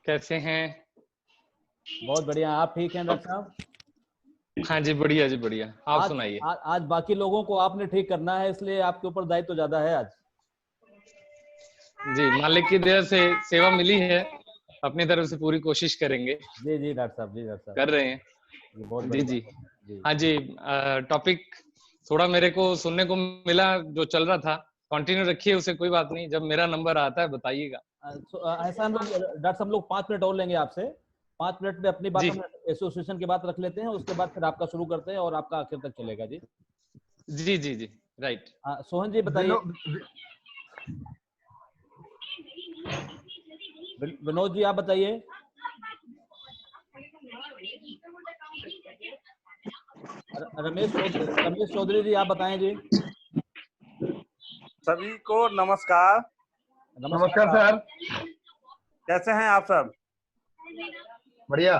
कैसे हैं? बहुत बढ़िया। आप ठीक हैं डॉक्टर साहब? हाँ जी, बढ़िया जी, बढ़िया। आप सुनाइए। आज बाकी लोगों को आपने ठीक करना है, इसलिए आपके ऊपर दायित्व तो ज्यादा है आज। जी, मालिक की दया से सेवा मिली है, अपनी तरफ से पूरी कोशिश करेंगे। जी जी डॉक्टर साहब, जी डॉक्टर साहब, कर रहे हैं। जी बहुत जी बढ़िया। जी। जी हाँ जी, टॉपिक थोड़ा मेरे को सुनने को मिला जो चल रहा था, कंटिन्यू रखिए उसे, कोई बात नहीं। जब मेरा नंबर आता है बताइएगा। ऐसा हम लोग डॉक्टर साहब, हम लोग 5 मिनट और लेंगे आपसे। 5 मिनट में अपनी बात जी हम एसोसिएशन की बात रख लेते हैं, उसके बाद फिर आपका शुरू करते हैं और आपका आखिर तक चलेगा जी। जी जी जी, राइट। सोहन जी बताइए। विनोद जी आप बताइए। रमेश चौधरी जी आप बताएं जी। सभी को नमस्कार। नमस्कार सर। कैसे हैं आप सब? बढ़िया।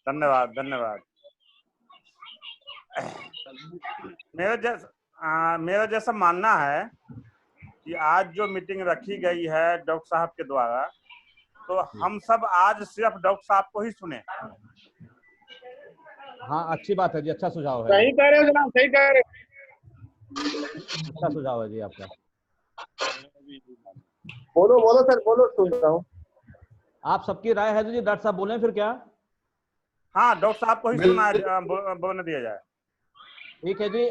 धन्यवाद धन्यवाद। मेरा जैसा मानना है कि आज जो मीटिंग रखी गई है डॉक्टर साहब के द्वारा, तो हम सब आज सिर्फ डॉक्टर साहब को ही सुने। हाँ अच्छी बात है जी, अच्छा सुझाव है। सही कह रहे हो जनाब, सही कह रहे हो। अच्छा सुझाव है जी आपका। बोलो बोलो सर, बोलो, सुन रहा हूँ। आप सबकी राय है तो जी डॉक्टर साहब बोलें फिर क्या? हाँ, डॉक्टर साहब को ही बोलने दिया जाए। ठीक है जी।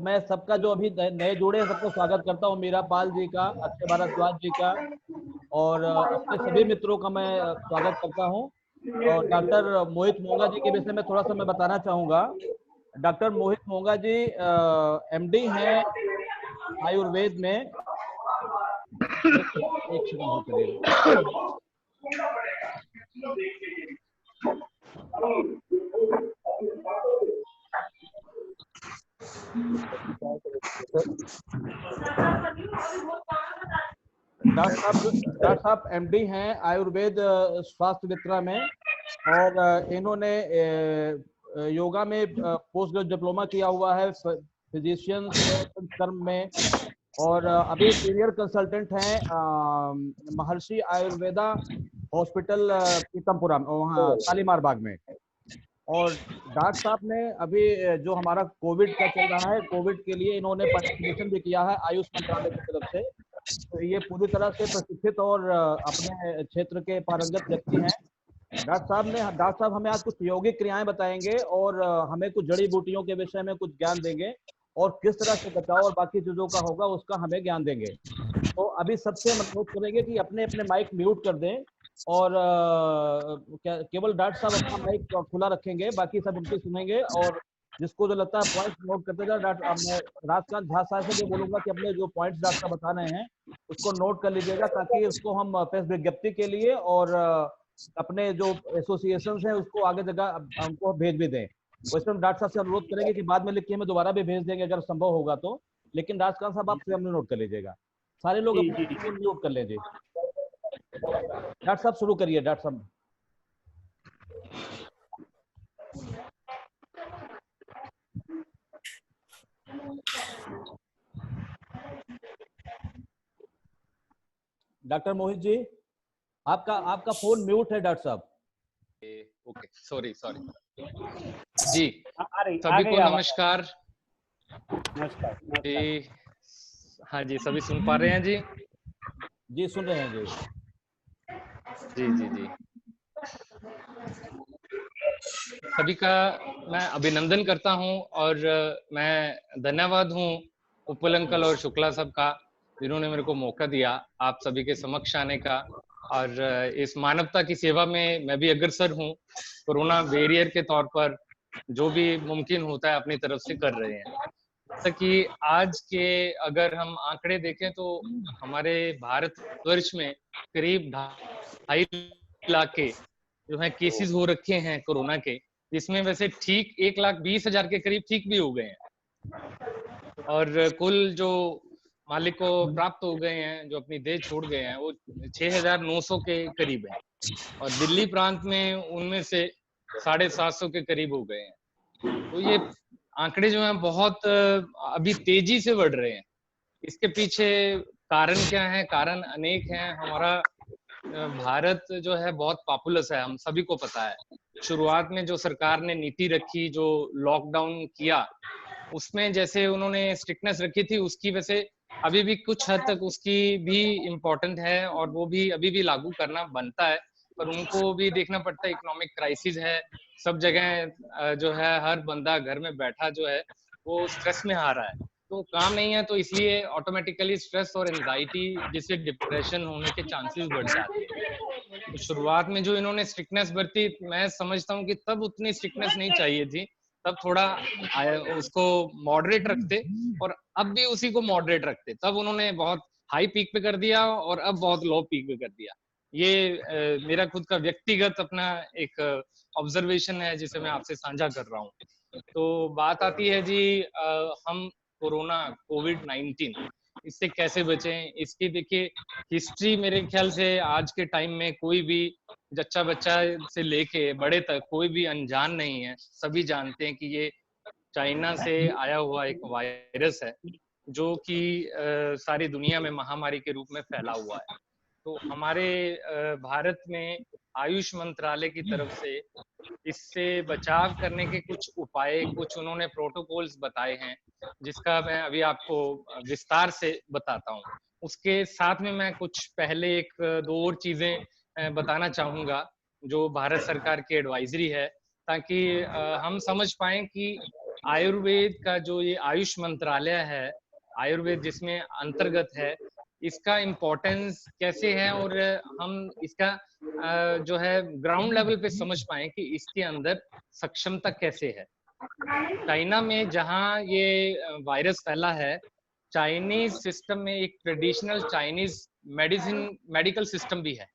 मैं सबका जो अभी नए जुड़े हैं सबको स्वागत करता हूँ। मीरा पाल जी का, अक्षय भारद्वाज जी का और अपने सभी मित्रों का मैं स्वागत करता हूँ। और डॉक्टर मोहित मोंगा जी के विषय में थोड़ा सा मैं बताना चाहूँगा। डॉक्टर मोहित मोंगा जी एमडी हैं आयुर्वेद में। एक सेकंड हो करिएगा। डॉक्टर साहब एमडी हैं आयुर्वेद स्वास्थ्य मित्रा में और इन्होंने योगा में पोस्ट ग्रेजुएट डिप्लोमा किया हुआ है फिजिशियन कर्म में। और अभी सीनियर कंसल्टेंट हैं महर्षि आयुर्वेदा हॉस्पिटल पीतमपुरा वहाँ शालीमार बाग में। और डॉक्टर साहब ने अभी जो हमारा कोविड का चल रहा है, कोविड के लिए इन्होंने पार्टिसिपेशन भी किया है आयुष मंत्रालय की तरफ से। तो ये पूरी तरह से प्रशिक्षित और अपने क्षेत्र के पारंगत व्यक्ति हैं। डॉक्टर साहब हमें आज कुछ यौगिक क्रियाएं बताएंगे और हमें कुछ जड़ी बूटियों के विषय में कुछ ज्ञान देंगे और किस तरह से बचाव और बाकी चीजों का होगा उसका हमें ज्ञान देंगे। तो अभी सबसे हम अनुरोध करेंगे कि अपने अपने माइक म्यूट कर दें और केवल डॉक्टर साहब अपना माइक खुला रखेंगे, बाकी सब उनकी सुनेंगे। और जिसको जो लगता है पॉइंट्स नोट करते जाए। मैं राजकांत झा साहब से भी बोलूंगा कि अपने जो पॉइंट्स डॉक्टर साहब बता रहे हैं उसको नोट कर लीजिएगा, ताकि उसको हम प्रेस विज्ञप्ति के लिए और अपने जो एसोसिएशन हैं उसको आगे जगह हमको भेज भी दें। वैसे हम डॉक्टर साहब से अनुरोध करेंगे कि बाद में लिख के हमें दोबारा भी भेज देंगे अगर संभव होगा तो। लेकिन राजकांत साहब आप स्वयं नोट कर लीजिएगा। सारे लोग अपने फोन म्यूट कर लीजिए। डॉक्टर साहब शुरू करिए। डॉक्टर साहब डॉक्टर मोहित जी आपका फोन म्यूट है डॉक्टर साहब। ओके, सॉरी जी। सभी को नमस्कार। जी हाँ जी, सभी सुन पा रहे हैं जी? जी सुन रहे हैं जी। जी जी जी। सभी का मैं अभिनंदन करता हूं और मैं धन्यवाद हूं उपल अंकल और शुक्ला साहब का, जिन्होंने मेरे को मौका दिया आप सभी के समक्ष आने का। और इस मानवता की सेवा में मैं भी अग्रसर हूं। कोरोना वॉरियर के तौर पर जो भी मुमकिन होता है अपनी तरफ से कर रहे हैं। जैसा कि आज के अगर हम आंकड़े देखें तो हमारे भारतवर्ष में करीब 2.5 लाख के जो है केसेस हो रखे हैं कोरोना के, जिसमें वैसे ठीक 1,20,000 के करीब ठीक भी हो गए हैं। और कुल जो मालिक को प्राप्त हो गए हैं, जो अपनी देह छोड़ गए हैं, वो 6,900 के करीब है। और दिल्ली प्रांत में उनमें से 750 के करीब हो गए हैं। तो ये आंकड़े जो हैं बहुत अभी तेजी से बढ़ रहे हैं। इसके पीछे कारण क्या है? कारण अनेक हैं। हमारा भारत जो है बहुत पॉपुलस है, हम सभी को पता है। शुरुआत में जो सरकार ने नीति रखी, जो लॉकडाउन किया, उसमें जैसे उन्होंने स्ट्रिक्टनेस रखी थी, उसकी वजह से अभी भी कुछ हद तक उसकी भी इम्पोर्टेंट है और वो भी अभी भी लागू करना बनता है। पर उनको भी देखना पड़ता है, इकोनॉमिक क्राइसिस है सब जगह, जो है हर बंदा घर में बैठा जो है वो स्ट्रेस में आ रहा है, तो काम नहीं है, तो इसलिए ऑटोमेटिकली स्ट्रेस और एंजाइटी जिससे डिप्रेशन होने के चांसेस बढ़ जाते हैं। तो शुरुआत में जो इन्होंने स्ट्रिक्टनेस बरती, मैं समझता हूँ कि तब उतनी स्ट्रिक्टनेस नहीं चाहिए थी, तब थोड़ा उसको मॉडरेट रखते और अब भी उसी को मॉडरेट रखते। तब उन्होंने बहुत हाई पीक पे कर दिया और अब बहुत लो पीक पे कर दिया। ये मेरा खुद का व्यक्तिगत अपना एक ऑब्जर्वेशन है जिसे मैं आपसे साझा कर रहा हूँ। तो बात आती है जी, हम कोरोना कोविड-19 इससे कैसे बचें? इसकी देखिए हिस्ट्री मेरे ख्याल से आज के टाइम में कोई भी जच्चा बच्चा से लेके बड़े तक कोई भी अनजान नहीं है। सभी जानते हैं कि ये चाइना से आया हुआ एक वायरस है जो कि सारी दुनिया में महामारी के रूप में फैला हुआ है। तो हमारे भारत में आयुष मंत्रालय की तरफ से इससे बचाव करने के कुछ उपाय, कुछ उन्होंने प्रोटोकॉल्स बताए हैं, जिसका मैं अभी आपको विस्तार से बताता हूँ। उसके साथ में मैं कुछ पहले एक दो और चीजें बताना चाहूंगा जो भारत सरकार की एडवाइजरी है, ताकि हम समझ पाए कि आयुर्वेद का जो ये आयुष मंत्रालय है, आयुर्वेद जिसमें अंतर्गत है, इसका इम्पोर्टेंस कैसे है और हम इसका जो है ग्राउंड लेवल पे समझ पाए कि इसके अंदर सक्षमता कैसे है। चाइना में जहां ये वायरस फैला है, चाइनीज सिस्टम में एक ट्रेडिशनल चाइनीज मेडिकल सिस्टम भी है।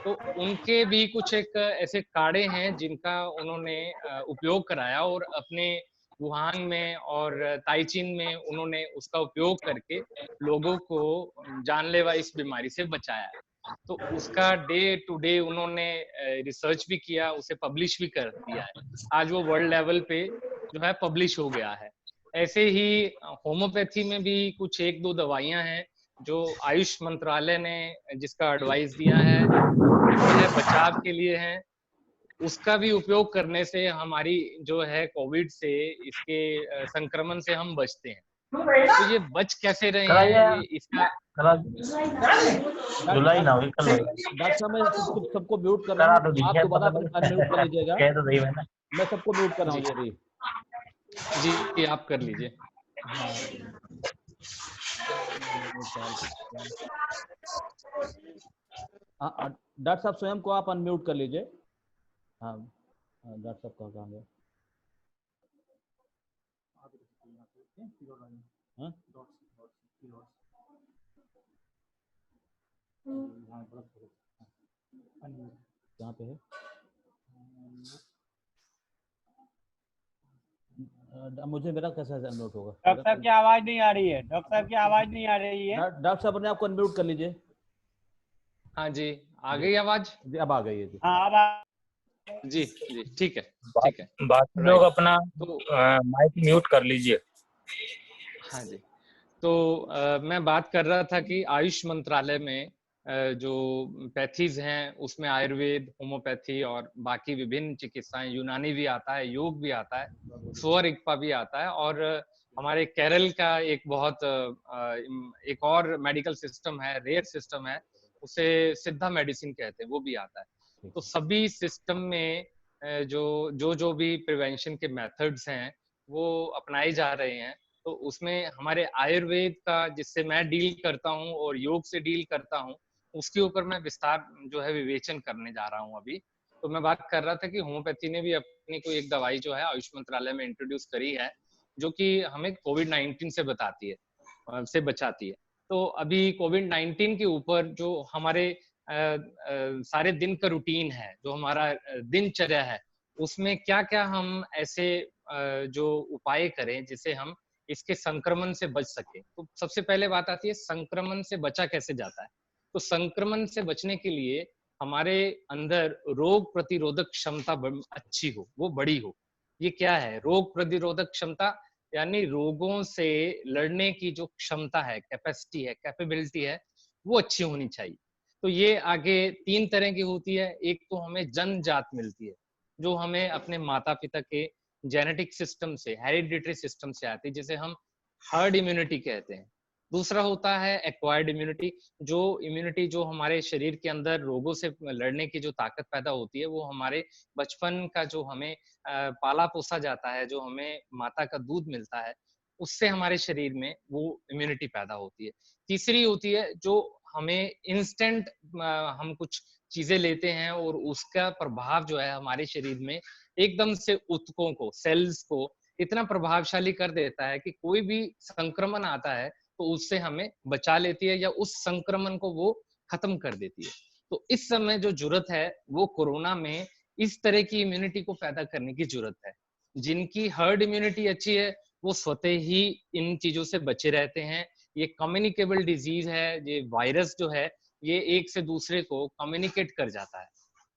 तो उनके भी कुछ एक ऐसे काढ़े हैं जिनका उन्होंने उपयोग कराया और अपने वुहान में और ताइचीन में उन्होंने उसका उपयोग करके लोगों को जानलेवा इस बीमारी से बचाया है। तो उसका डे टू डे उन्होंने रिसर्च भी किया, उसे पब्लिश भी कर दिया है। आज वो वर्ल्ड लेवल पे जो है पब्लिश हो गया है। ऐसे ही होम्योपैथी में भी कुछ एक दो दवाइयां हैं जो आयुष मंत्रालय ने जिसका एडवाइस दिया है, जो है बचाव के लिए है। उसका भी उपयोग करने से हमारी जो है कोविड से, इसके संक्रमण से हम बचते हैं। तो ये बच कैसे रहे हैं, ये इसका जुलाई ना हुई कल। डॉक्टर साहब मैं सबको म्यूट कर रहा हूँ, आप दोबारा अनम्यूट कर लीजिएगा। कह तो सही मैंने, मैं सबको म्यूट कर रहा हूँ जी। जी आप कर लीजिए। डॉक्टर साहब स्वयं को आप अनम्यूट कर लीजिए। हाँ डॉक्टर साहब कहाँ गए? कहाँ पे है? मुझे मेरा कैसे अनम्यूट होगा? डॉक्टर साहब की आवाज नहीं आ रही है, डॉक्टर साहब की आवाज नहीं आ रही है। डॉक्टर साहब ने आपको अनम्यूट कर लीजिए। हाँ जी, आ गई आवाज? जी अब आ गई है जी। हाँ अब जी ठीक है, ठीक है। बाकी लोग अपना माइक म्यूट कर लीजिए। हाँ जी, तो मैं बात कर रहा था कि आयुष मंत्रालय में जो पैथीज हैं उसमें आयुर्वेद, होम्योपैथी और बाकी विभिन्न चिकित्साएं, यूनानी भी आता है, योग भी आता है, स्वर रिगपा भी आता है, और हमारे केरल का एक बहुत एक और मेडिकल सिस्टम है, रेयर सिस्टम है, उसे सिद्धा मेडिसिन कहते हैं, वो भी आता है। तो सभी सिस्टम में जो भी प्रिवेंशन के मेथड्स हैं वो अपनाए जा रहे हैं। तो उसमें हमारे आयुर्वेद का, जिससे मैं डील करता हूँ और योग से डील करता हूँ, उसके ऊपर मैं विस्तार जो है विवेचन करने जा रहा हूँ अभी। तो मैं बात कर रहा था कि होम्योपैथी ने भी अपनी कोई एक दवाई जो है आयुष मंत्रालय में इंट्रोड्यूस करी है, जो कि हमें कोविड-19 से बताती है, से बचाती है। तो अभी कोविड-19 के ऊपर जो हमारे सारे दिन का रूटीन है, जो हमारा दिनचर्या है, उसमें क्या क्या हम ऐसे जो उपाय करें जिससे हम इसके संक्रमण से बच सके। तो सबसे पहले बात आती है संक्रमण से बचा कैसे जाता है। तो संक्रमण से बचने के लिए हमारे अंदर रोग प्रतिरोधक क्षमता अच्छी हो, वो बड़ी हो। ये क्या है रोग प्रतिरोधक क्षमता? यानी रोगों से लड़ने की जो क्षमता है, कैपेसिटी है, कैपेबिलिटी है, वो अच्छी होनी चाहिए। तो ये आगे 3 तरह की होती है। एक तो हमें जन्मजात मिलती है, जो हमें अपने माता पिता के जेनेटिक सिस्टम से, हेरिडिटरी सिस्टम से आती है, जिसे हम हर्ड इम्यूनिटी कहते हैं। दूसरा होता है एक्वायर्ड इम्यूनिटी, जो इम्यूनिटी जो हमारे शरीर के अंदर रोगों से लड़ने की जो ताकत पैदा होती है, वो हमारे बचपन का जो हमें पाला पोसा जाता है, जो हमें माता का दूध मिलता है, उससे हमारे शरीर में वो इम्यूनिटी पैदा होती है। तीसरी होती है जो हमें इंस्टेंट हम कुछ चीजें लेते हैं और उसका प्रभाव जो है हमारे शरीर में एकदम से ऊतकों को, सेल्स को इतना प्रभावशाली कर देता है कि कोई भी संक्रमण आता है तो उससे हमें बचा लेती है या उस संक्रमण को वो खत्म कर देती है। तो इस समय जो जरूरत है वो कोरोना में इस तरह की इम्यूनिटी को पैदा करने की जरूरत है। जिनकी हर्ड इम्यूनिटी अच्छी है वो स्वतः ही इन चीजों से बचे रहते हैं। ये कम्युनिकेबल डिजीज है, ये वायरस जो है ये एक से दूसरे को कम्युनिकेट कर जाता है।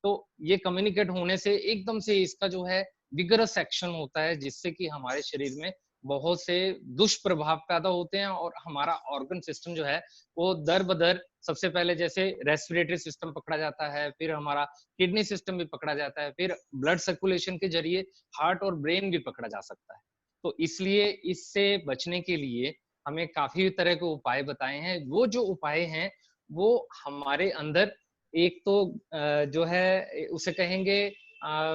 तो ये कम्युनिकेट होने से एकदम से इसका जो है विगरस एक्शन होता है, जिससे कि हमारे शरीर में बहुत से दुष्प्रभाव पैदा होते हैं और हमारा ऑर्गन सिस्टम जो है वो दर बदर सबसे पहले जैसे रेस्पिरेटरी सिस्टम पकड़ा जाता है, फिर हमारा किडनी सिस्टम भी पकड़ा जाता है, फिर ब्लड सर्कुलेशन के जरिए हार्ट और ब्रेन भी पकड़ा जा सकता है। तो इसलिए इससे बचने के लिए हमें काफी तरह के उपाय बताए हैं। वो जो उपाय हैं वो हमारे अंदर एक तो जो है उसे कहेंगे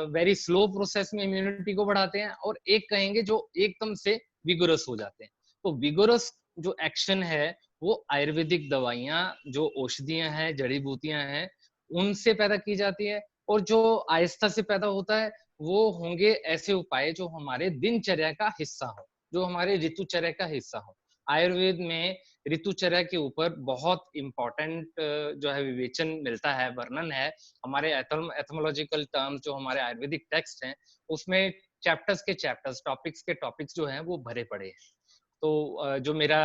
वेरी स्लो प्रोसेस में इम्यूनिटी को बढ़ाते हैं, और एक कहेंगे जो एकदम से विगोरस हो जाते हैं। तो विगोरस जो एक्शन है वो आयुर्वेदिक दवाइयां, जो औषधियां हैं, जड़ी बूटियां हैं, उनसे पैदा की जाती है। और जो आहिस्ता से पैदा होता है वो होंगे ऐसे उपाय जो हमारे दिनचर्या का हिस्सा हो, जो हमारे ऋतुचर्या का हिस्सा हो। आयुर्वेद में ऋतुचर्या के ऊपर बहुत इंपॉर्टेंट जो है विवेचन मिलता है, वर्णन है। हमारे एथमोलॉजिकल टर्म्स जो हमारे आयुर्वेदिक टेक्स्ट हैं उसमें चैप्टर्स के चैप्टर्स, टॉपिक्स के टॉपिक्स जो हैं वो भरे पड़े हैं। तो जो मेरा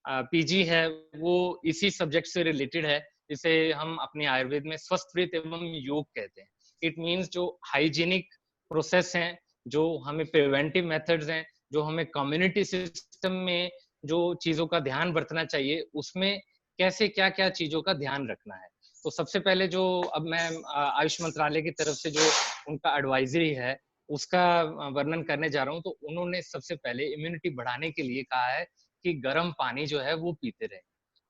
पीजी है वो इसी सब्जेक्ट से रिलेटेड है, जिसे हम अपने आयुर्वेद में स्वस्थ एवं योग कहते हैं। इट मीन्स जो हाइजीनिक प्रोसेस हैं, जो हमें प्रिवेंटिव मेथड्स हैं, जो हमें कम्युनिटी सिस्टम में जो चीजों का ध्यान बरतना चाहिए, उसमें कैसे क्या क्या चीजों का ध्यान रखना है। तो सबसे पहले जो अब मैं आयुष मंत्रालय की तरफ से जो उनका एडवाइजरी है उसका वर्णन करने जा रहा हूँ। तो उन्होंने सबसे पहले इम्यूनिटी बढ़ाने के लिए कहा है कि गर्म पानी जो है वो पीते रहे।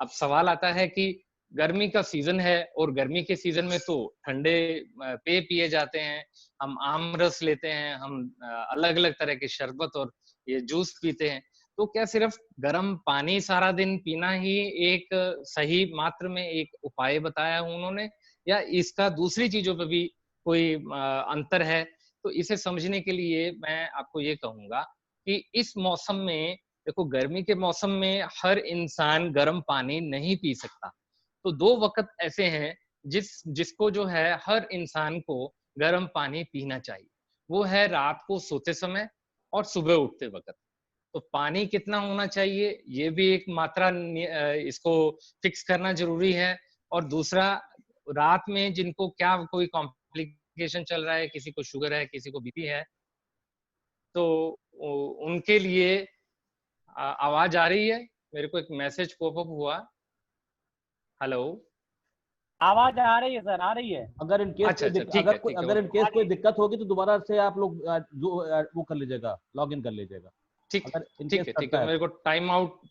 अब सवाल आता है कि गर्मी का सीजन है और गर्मी के सीजन में तो ठंडे पेय पिए जाते हैं, हम आम रस लेते हैं, हम अलग अलग तरह के शरबत और ये जूस पीते हैं। तो क्या सिर्फ गर्म पानी सारा दिन पीना ही एक सही मात्र में एक उपाय बताया है उन्होंने, या इसका दूसरी चीजों पे भी कोई अंतर है? तो इसे समझने के लिए मैं आपको ये कहूंगा कि इस मौसम में देखो, गर्मी के मौसम में हर इंसान गर्म पानी नहीं पी सकता। तो 2 वक्त ऐसे हैं जिसको जो है हर इंसान को गर्म पानी पीना चाहिए। वो है रात को सोते समय और सुबह उठते वक्त। तो पानी कितना होना चाहिए ये भी एक मात्रा इसको फिक्स करना जरूरी है। और दूसरा, रात में जिनको क्या कोई कॉम्प्लिकेशन चल रहा है, किसी को शुगर है, किसी को बीपी है, तो उनके लिए आवाज आ रही है? मेरे को एक मैसेज पॉपअप हुआ। हेलो, आवाज आ रही है सर, आ रही है। अगर इन केस अच्छा, ठीक है, ठीक है। अगर इन केस कोई दिक्कत होगी तो दोबारा से आप लोग वो कर लीजिएगा, लॉग इन कर लीजिएगा। ठीक अगर इन ठीक केस है, ठीक करता है। है मेरे को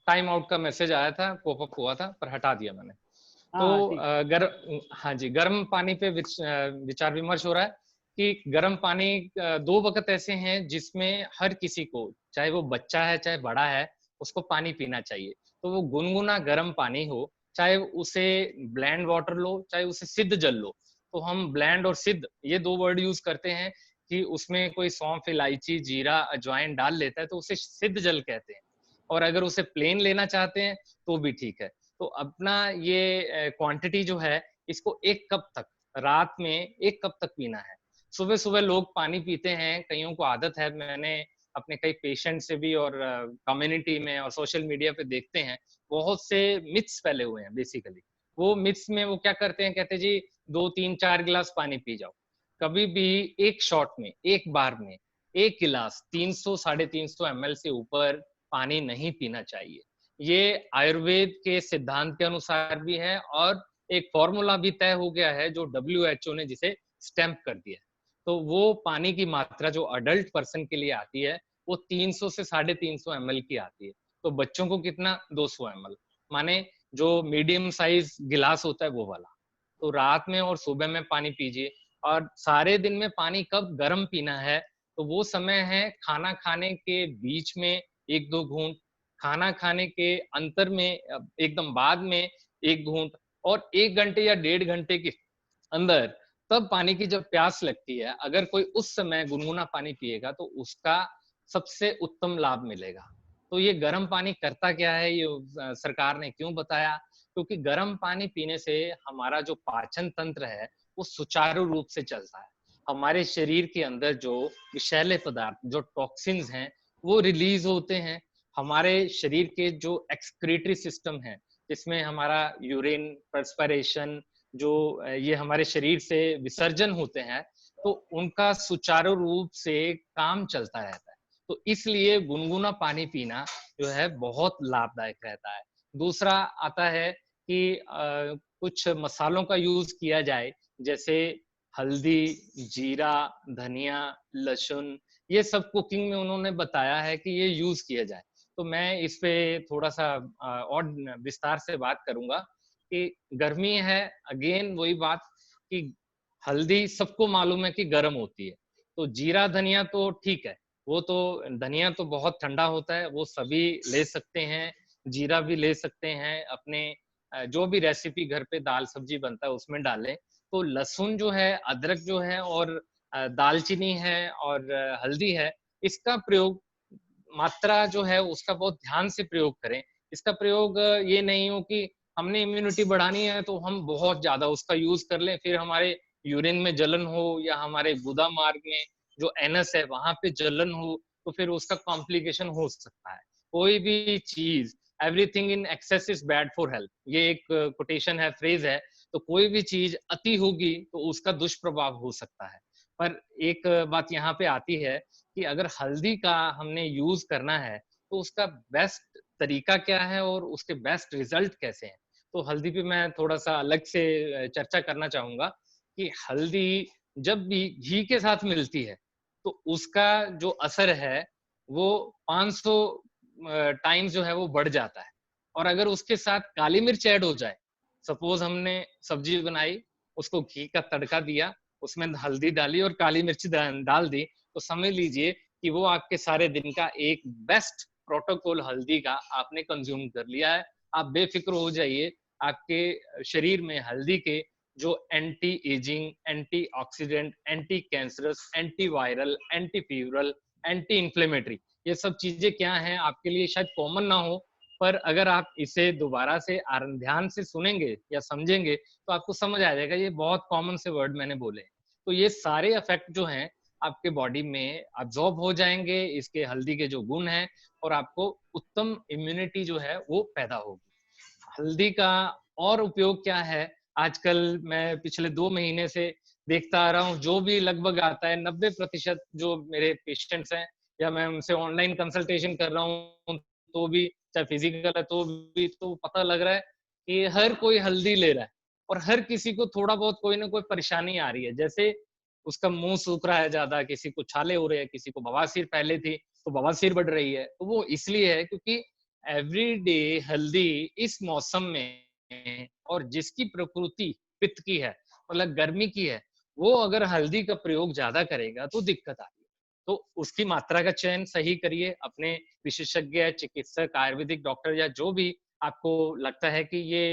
टाइम आउट का मैसेज आया था, पॉपअप हुआ था, पर हटा दिया मैंने। तो हाँ ठीक। हाँ जी, गर्म पानी पे विचार विमर्श हो रहा है कि गर्म पानी 2 वक्त ऐसे हैं जिसमें हर किसी को, चाहे वो बच्चा है चाहे बड़ा है, उसको पानी पीना चाहिए। तो वो गुनगुना गर्म पानी हो, चाहे उसे ब्लैंड वाटर लो, चाहे उसे सिद्ध जल लो। तो हम ब्लैंड और सिद्ध ये 2 वर्ड यूज करते हैं कि उसमें कोई सौंफ, इलायची, जीरा, अजवाइन डाल लेता है तो उसे सिद्ध जल कहते हैं। और अगर उसे प्लेन लेना चाहते हैं तो भी ठीक है। तो अपना ये क्वांटिटी जो है इसको 1 कप तक, रात में 1 कप तक पीना है। सुबह सुबह लोग पानी पीते हैं, कईयों को आदत है, मैंने अपने कई पेशेंट से भी और कम्युनिटी में और सोशल मीडिया पे देखते हैं, बहुत से मिथ्स फैले हुए हैं। बेसिकली वो मिथ्स में वो क्या करते हैं, कहते जी 2, 3, 4 गिलास पानी पी जाओ। कभी भी एक शॉट में, एक बार में 1 गिलास 300 350 ml से ऊपर पानी नहीं पीना चाहिए। ये आयुर्वेद के सिद्धांत के अनुसार भी है और एक फॉर्मूला भी तय हो गया है जो WHO ने जिसे स्टैम्प कर दिया है। तो वो पानी की मात्रा जो अडल्ट पर्सन के लिए आती है वो 300 से 350 ml की आती है। तो बच्चों को कितना 200 ml, माने जो मीडियम साइज गिलास होता है वो वाला। तो रात में और सुबह में पानी पीजिए। और सारे दिन में पानी कब गर्म पीना है, तो वो समय है खाना खाने के बीच में 1-2 घूंट, खाना खाने के अंतर में एकदम बाद में 1 घूंट, और 1 घंटे या 1.5 घंटे के अंदर तब पानी की जब प्यास लगती है, अगर कोई उस समय गुनगुना पानी पिएगा तो उसका सबसे उत्तम लाभ मिलेगा। तो ये गर्म पानी करता क्या है, ये सरकार ने क्यों बताया? क्योंकि गर्म पानी पीने से हमारा जो पाचन तंत्र है वो सुचारू रूप से चलता है। हमारे शरीर के अंदर जो विषैले पदार्थ, जो टॉक्सिन्स हैं, वो रिलीज होते हैं। हमारे शरीर के जो एक्सक्रीटरी सिस्टम है, जिसमें हमारा यूरिन, पर्सपिरेशन, जो ये हमारे शरीर से विसर्जन होते हैं, तो उनका सुचारू रूप से काम चलता रहता है। तो इसलिए गुनगुना पानी पीना जो है बहुत लाभदायक रहता है। दूसरा आता है कि कुछ मसालों का यूज किया जाए, जैसे हल्दी, जीरा, धनिया, लहसुन, ये सब कुकिंग में उन्होंने बताया है कि ये यूज किया जाए। तो मैं इस पे थोड़ा सा और विस्तार से बात करूंगा कि गर्मी है, अगेन वही बात कि हल्दी सबको मालूम है कि गर्म होती है, तो जीरा धनिया तो ठीक है, वो तो धनिया तो बहुत ठंडा होता है, वो सभी ले सकते हैं। जीरा भी ले सकते हैं, अपने जो भी रेसिपी घर पे दाल सब्जी बनता है उसमें डालें। तो लहसुन जो है, अदरक जो है, और दालचीनी है, और हल्दी है, इसका प्रयोग मात्रा जो है उसका बहुत ध्यान से प्रयोग करें। इसका प्रयोग ये नहीं हो कि हमने इम्यूनिटी बढ़ानी है तो हम बहुत ज्यादा उसका यूज कर लें, फिर हमारे यूरिन में जलन हो या हमारे गुदा मार्ग में जो एनस है वहां पे जलन हो, तो फिर उसका कॉम्प्लिकेशन हो सकता है। कोई भी चीज, everything in excess is bad for health, ये एक कोटेशन है, फ्रेज है। तो कोई भी चीज अति होगी तो उसका दुष्प्रभाव हो सकता है। पर एक बात यहाँ पे आती है कि अगर हल्दी का हमने यूज करना है तो उसका बेस्ट तरीका क्या है और उसके बेस्ट रिजल्ट कैसे हैं। तो हल्दी पे मैं थोड़ा सा अलग से चर्चा करना चाहूंगा कि हल्दी जब भी घी के साथ मिलती है तो उसका जो असर है वो 500 टाइम्स जो है वो बढ़ जाता है। और अगर उसके साथ काली मिर्च ऐड हो जाए, सपोज हमने सब्जी बनाई, उसको घी का तड़का दिया, उसमें हल्दी डाली और काली मिर्च डाल दी, तो समझ लीजिए कि वो आपके सारे दिन का एक बेस्ट प्रोटोकॉल हल्दी का आपने कंज्यूम कर लिया है। आप बेफिक्र हो जाइए, आपके शरीर में हल्दी के जो anti ageing, anti oxidant, anti cancerous, anti viral, anti feveral, anti inflammatory, ये सब चीजें क्या हैं आपके लिए शायद कॉमन ना हो, पर अगर आप इसे दोबारा से ध्यान से सुनेंगे या समझेंगे तो आपको समझ आ जाएगा ये बहुत कॉमन से वर्ड मैंने बोले। तो ये सारे इफेक्ट जो हैं आपके बॉडी में अब्सॉर्ब हो जाएंगे, इसके हल्दी के जो गुण हैं, और आपको उत्तम इम्यूनिटी जो है वो पैदा होगी। हल्दी का और उपयोग क्या है, आजकल मैं पिछले 2 महीने से देखता आ रहा हूँ, जो भी लगभग आता है 90% जो मेरे पेशेंट्स हैं या मैं उनसे ऑनलाइन कंसल्टेशन कर रहा हूँ तो भी, चाहे फिजिकल है तो भी, तो पता लग रहा है कि हर कोई हल्दी ले रहा है और हर किसी को थोड़ा बहुत कोई ना कोई परेशानी आ रही है। जैसे उसका मुंह सूख रहा है ज्यादा, किसी को छाले हो रहे हैं, किसी को बवासीर पहले थी तो बवासीर बढ़ रही है, तो वो इसलिए है क्योंकि एवरीडे हल्दी इस मौसम में, और जिसकी प्रकृति पित्त की है, मतलब गर्मी की है, वो अगर हल्दी का प्रयोग ज्यादा करेगा तो दिक्कत आती है। तो उसकी मात्रा का चयन सही करिए, अपने विशेषज्ञ, चिकित्सक, आयुर्वेदिक डॉक्टर या जो भी आपको लगता है कि ये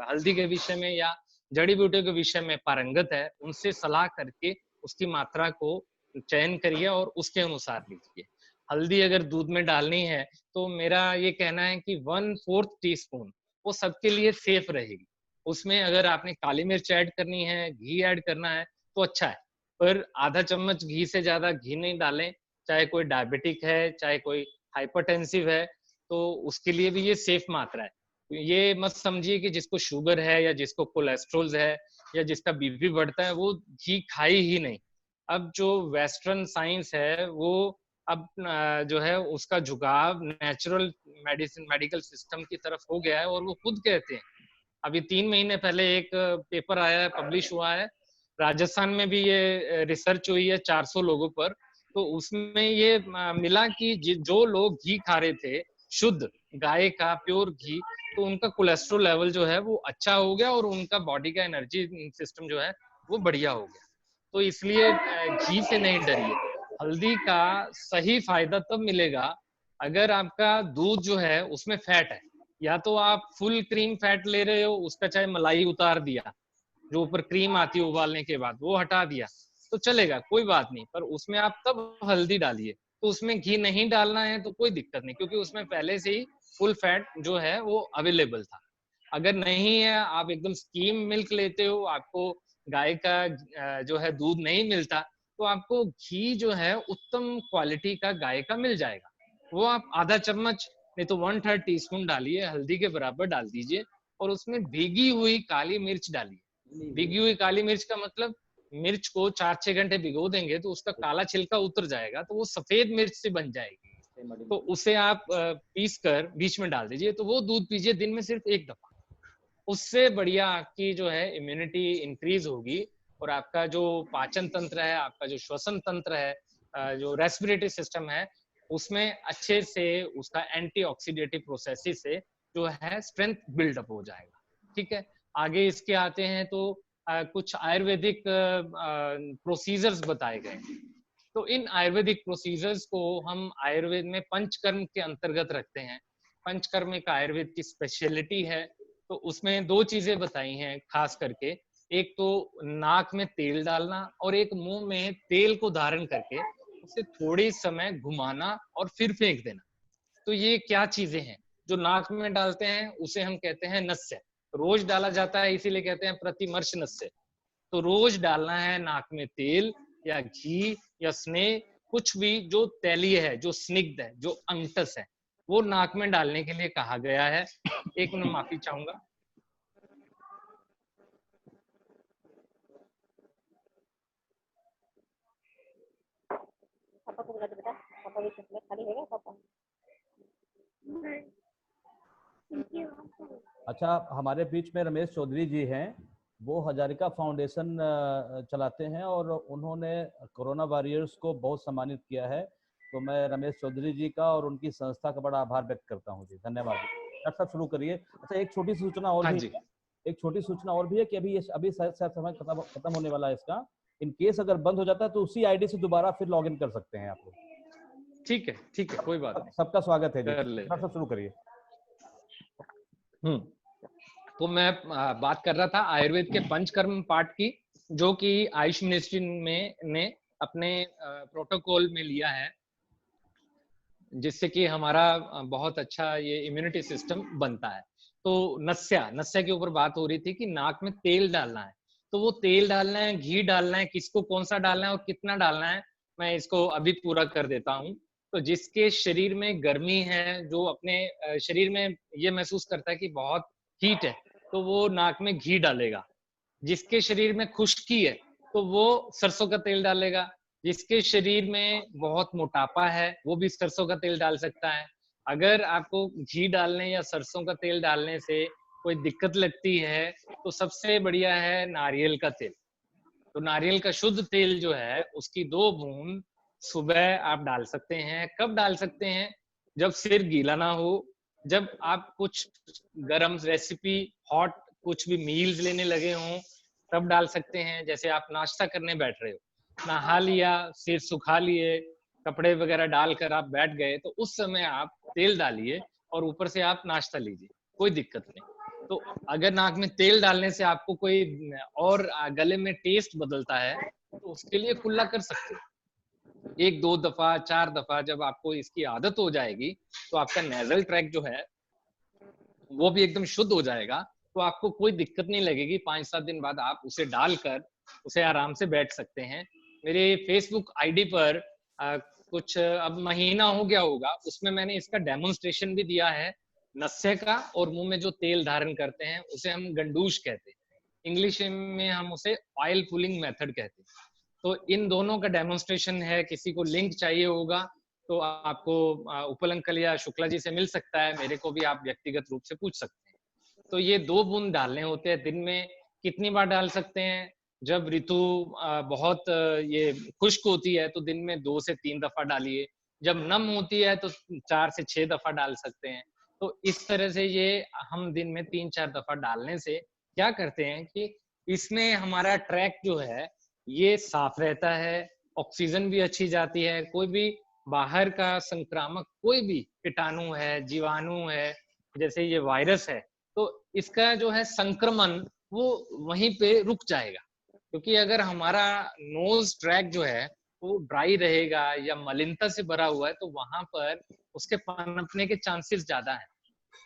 हल्दी के विषय में या जड़ी बूटियों के विषय में पारंगत है, उनसे सलाह करके उसकी मात्रा को चयन करिए और उसके अनुसार लीजिए। हल्दी अगर दूध में डालनी है तो मेरा ये कहना है कि 1/4 टीस्पून वो सबके लिए सेफ रहेगी। उसमें अगर आपने काली मिर्च ऐड करनी है, घी ऐड करना है तो अच्छा है, पर आधा चम्मच घी से ज्यादा घी नहीं डालें। चाहे कोई डायबिटिक है, चाहे कोई हाइपरटेंसिव है, तो उसके लिए भी ये सेफ मात्रा है। ये मत समझिए कि जिसको शुगर है या जिसको कोलेस्ट्रोल है या जिसका बीपी बढ़ता है वो घी खाई ही नहीं। अब जो वेस्टर्न साइंस है वो अब जो है उसका झुकाव नेचुरल मेडिसिन, मेडिकल सिस्टम की तरफ हो गया है, और वो खुद कहते हैं अभी 3 महीने पहले एक पेपर आया है, पब्लिश हुआ है, राजस्थान में भी ये रिसर्च हुई है 400 लोगों पर। तो उसमें ये मिला कि जो लोग घी खा रहे थे, शुद्ध गाय का प्योर घी, तो उनका कोलेस्ट्रॉल लेवल जो है वो अच्छा हो गया और उनका बॉडी का एनर्जी सिस्टम जो है वो बढ़िया हो गया। तो इसलिए घी से नहीं डरिए। हल्दी का सही फायदा तब मिलेगा अगर आपका दूध जो है उसमें फैट है, या तो आप फुल क्रीम फैट ले रहे हो, उसका चाहे मलाई उतार दिया, जो ऊपर क्रीम आती है उबालने के बाद वो हटा दिया तो चलेगा, कोई बात नहीं, पर उसमें आप तब हल्दी डालिए। तो उसमें घी नहीं डालना है तो कोई दिक्कत नहीं, क्योंकि उसमें पहले से ही फुल फैट जो है वो अवेलेबल था। अगर नहीं है, आप एकदम स्कीम मिल्क लेते हो, आपको गाय का जो है दूध नहीं मिलता, तो आपको घी जो है उत्तम क्वालिटी का गाय का मिल जाएगा। वो आप आधा चम्मच नहीं तो 1/3 टीस्पून डालिए, हल्दी के बराबर डाल दीजिए, और उसमें भीगी हुई काली मिर्च डालिए। भीगी हुई काली मिर्च का मतलब, मिर्च को 4-6 घंटे भिगो देंगे तो उसका काला छिलका उतर जाएगा, तो वो सफेद मिर्च से बन जाएगी। तो उसे आप पीस कर बीच में डाल दीजिए, तो वो दूध पीजिए दिन में सिर्फ 1 दफा। उससे बढ़िया आपकी जो है इम्यूनिटी इंक्रीज होगी, और आपका जो पाचन तंत्र है, आपका जो श्वसन तंत्र है, जो रेस्पिरेटरी सिस्टम है, उसमें अच्छे से उसका एंटीऑक्सीडेटिव प्रोसेसेस से जो है स्ट्रेंथ बिल्डअप हो जाएगा। ठीक है, आगे इसके आते हैं तो कुछ आयुर्वेदिक प्रोसीजर्स बताए गए। तो इन आयुर्वेदिक प्रोसीजर्स को हम आयुर्वेद में पंचकर्म के अंतर्गत रखते हैं। पंचकर्म एक आयुर्वेद की स्पेशलिटी है। तो उसमें 2 चीजें बताई हैं खास करके, एक तो नाक में तेल डालना और एक मुंह में तेल को धारण करके उसे थोड़ी समय घुमाना और फिर फेंक देना। तो ये क्या चीजें हैं? जो नाक में डालते हैं उसे हम कहते हैं नस्य, रोज डाला जाता है इसीलिए कहते हैं प्रतिमर्श नस्य। तो रोज डालना है नाक में तेल या घी या स्नेह, कुछ भी जो तैलीय है, जो स्निग्ध है, जो अंगटस है, वो नाक में डालने के लिए कहा गया है। एक मिनट माफी चाहूंगा। पापा को बुला दो बेटा, पापा भी चश्मे खाली है क्या पापा? अच्छा, हमारे बीच में रमेश चौधरी जी हैं, वो हजारिका फाउंडेशन चलाते हैं और उन्होंने कोरोना वॉरियर्स को बहुत सम्मानित किया है। तो मैं रमेश चौधरी जी का और उनकी संस्था का बड़ा आभार व्यक्त करता हूँ जी। धन्यवाद। डॉक्टर साहब शुरू करिए। अच्छा, एक छोटी सूचना और हाँ भी जी। है, एक छोटी सूचना और भी है कि अभी शायद समय खत्म होने वाला है इसका। इन केस अगर बंद हो जाता है तो उसी आईडी से दोबारा फिर लॉग इन कर सकते हैं आप लोग। ठीक है, ठीक है, कोई बात नहीं, सबका स्वागत है जी। कर ले। डॉक्टर साहब शुरू करिए। तो मैं बात कर रहा था आयुर्वेद के पंचकर्म पाठ की, जो कि आयुष मिनिस्ट्री में ने अपने प्रोटोकॉल में लिया है, जिससे कि हमारा बहुत अच्छा ये इम्यूनिटी सिस्टम बनता है। तो नस्या के ऊपर बात हो रही थी कि नाक में तेल डालना है। तो वो तेल डालना है, घी डालना है, किसको कौन सा डालना है और कितना डालना है, मैं इसको अभी पूरा कर देता हूँ। तो जिसके शरीर में गर्मी है, जो अपने शरीर में ये महसूस करता है कि बहुत हीट है, तो वो नाक में घी डालेगा। जिसके शरीर में खुश्की है तो वो सरसों का तेल डालेगा। जिसके शरीर में बहुत मोटापा है वो भी सरसों का तेल डाल सकता है। अगर आपको घी डालने या सरसों का तेल डालने से कोई दिक्कत लगती है तो सबसे बढ़िया है नारियल का तेल। तो नारियल का शुद्ध तेल जो है उसकी 2 बूंद सुबह आप डाल सकते हैं। कब डाल सकते हैं? जब सिर गीला ना हो, जब आप कुछ गरम रेसिपी, हॉट कुछ भी मील्स लेने लगे हों, तब डाल सकते हैं। जैसे आप नाश्ता करने बैठ रहे हो, नहा लिया, सिर सुखा लिए, कपड़े वगैरह डालकर आप बैठ गए, तो उस समय आप तेल डालिए और ऊपर से आप नाश्ता लीजिए, कोई दिक्कत नहीं। तो अगर नाक में तेल डालने से आपको कोई और गले में टेस्ट बदलता है तो उसके लिए कुल्ला कर सकते हो। 1-2 दफा, 4 दफा जब आपको इसकी आदत हो जाएगी तो आपका नेजल ट्रैक जो है वो भी एकदम शुद्ध हो जाएगा। तो आपको कोई दिक्कत नहीं लगेगी। 5-7 दिन बाद आप उसे डालकर उसे आराम से बैठ सकते हैं। मेरे फेसबुक आईडी पर कुछ अब महीना हो गया होगा, उसमें मैंने इसका डेमोन्स्ट्रेशन भी दिया है। नस्य का और मुंह में जो तेल धारण करते हैं उसे हम गंडूश कहते हैं, इंग्लिश में हम उसे ऑयल पुलिंग मेथड कहते हैं। तो इन दोनों का डेमोन्स्ट्रेशन है। किसी को लिंक चाहिए होगा तो आपको उपल अंकल या शुक्ला जी से मिल सकता है, मेरे को भी आप व्यक्तिगत रूप से पूछ सकते हैं। तो ये 2 बूंद डालने होते हैं दिन में। कितनी बार डाल सकते हैं? जब ऋतु बहुत ये खुश्क होती है तो दिन में 2 से 3 दफा डालिए। जब नम होती है तो 4 से 6 दफा डाल सकते हैं। तो इस तरह से ये हम दिन में 3-4 दफा डालने से क्या करते हैं कि इसमें हमारा ट्रैक जो है ये साफ रहता है, ऑक्सीजन भी अच्छी जाती है, कोई भी बाहर का संक्रामक कोई भी कीटाणु है, जीवाणु है, जैसे ये वायरस है, तो इसका जो है संक्रमण वो वहीं पे रुक जाएगा। क्योंकि अगर हमारा नोज ट्रैक जो है वो ड्राई रहेगा या मलिनता से भरा हुआ है तो वहां पर उसके पनपने के चांसेस ज्यादा है।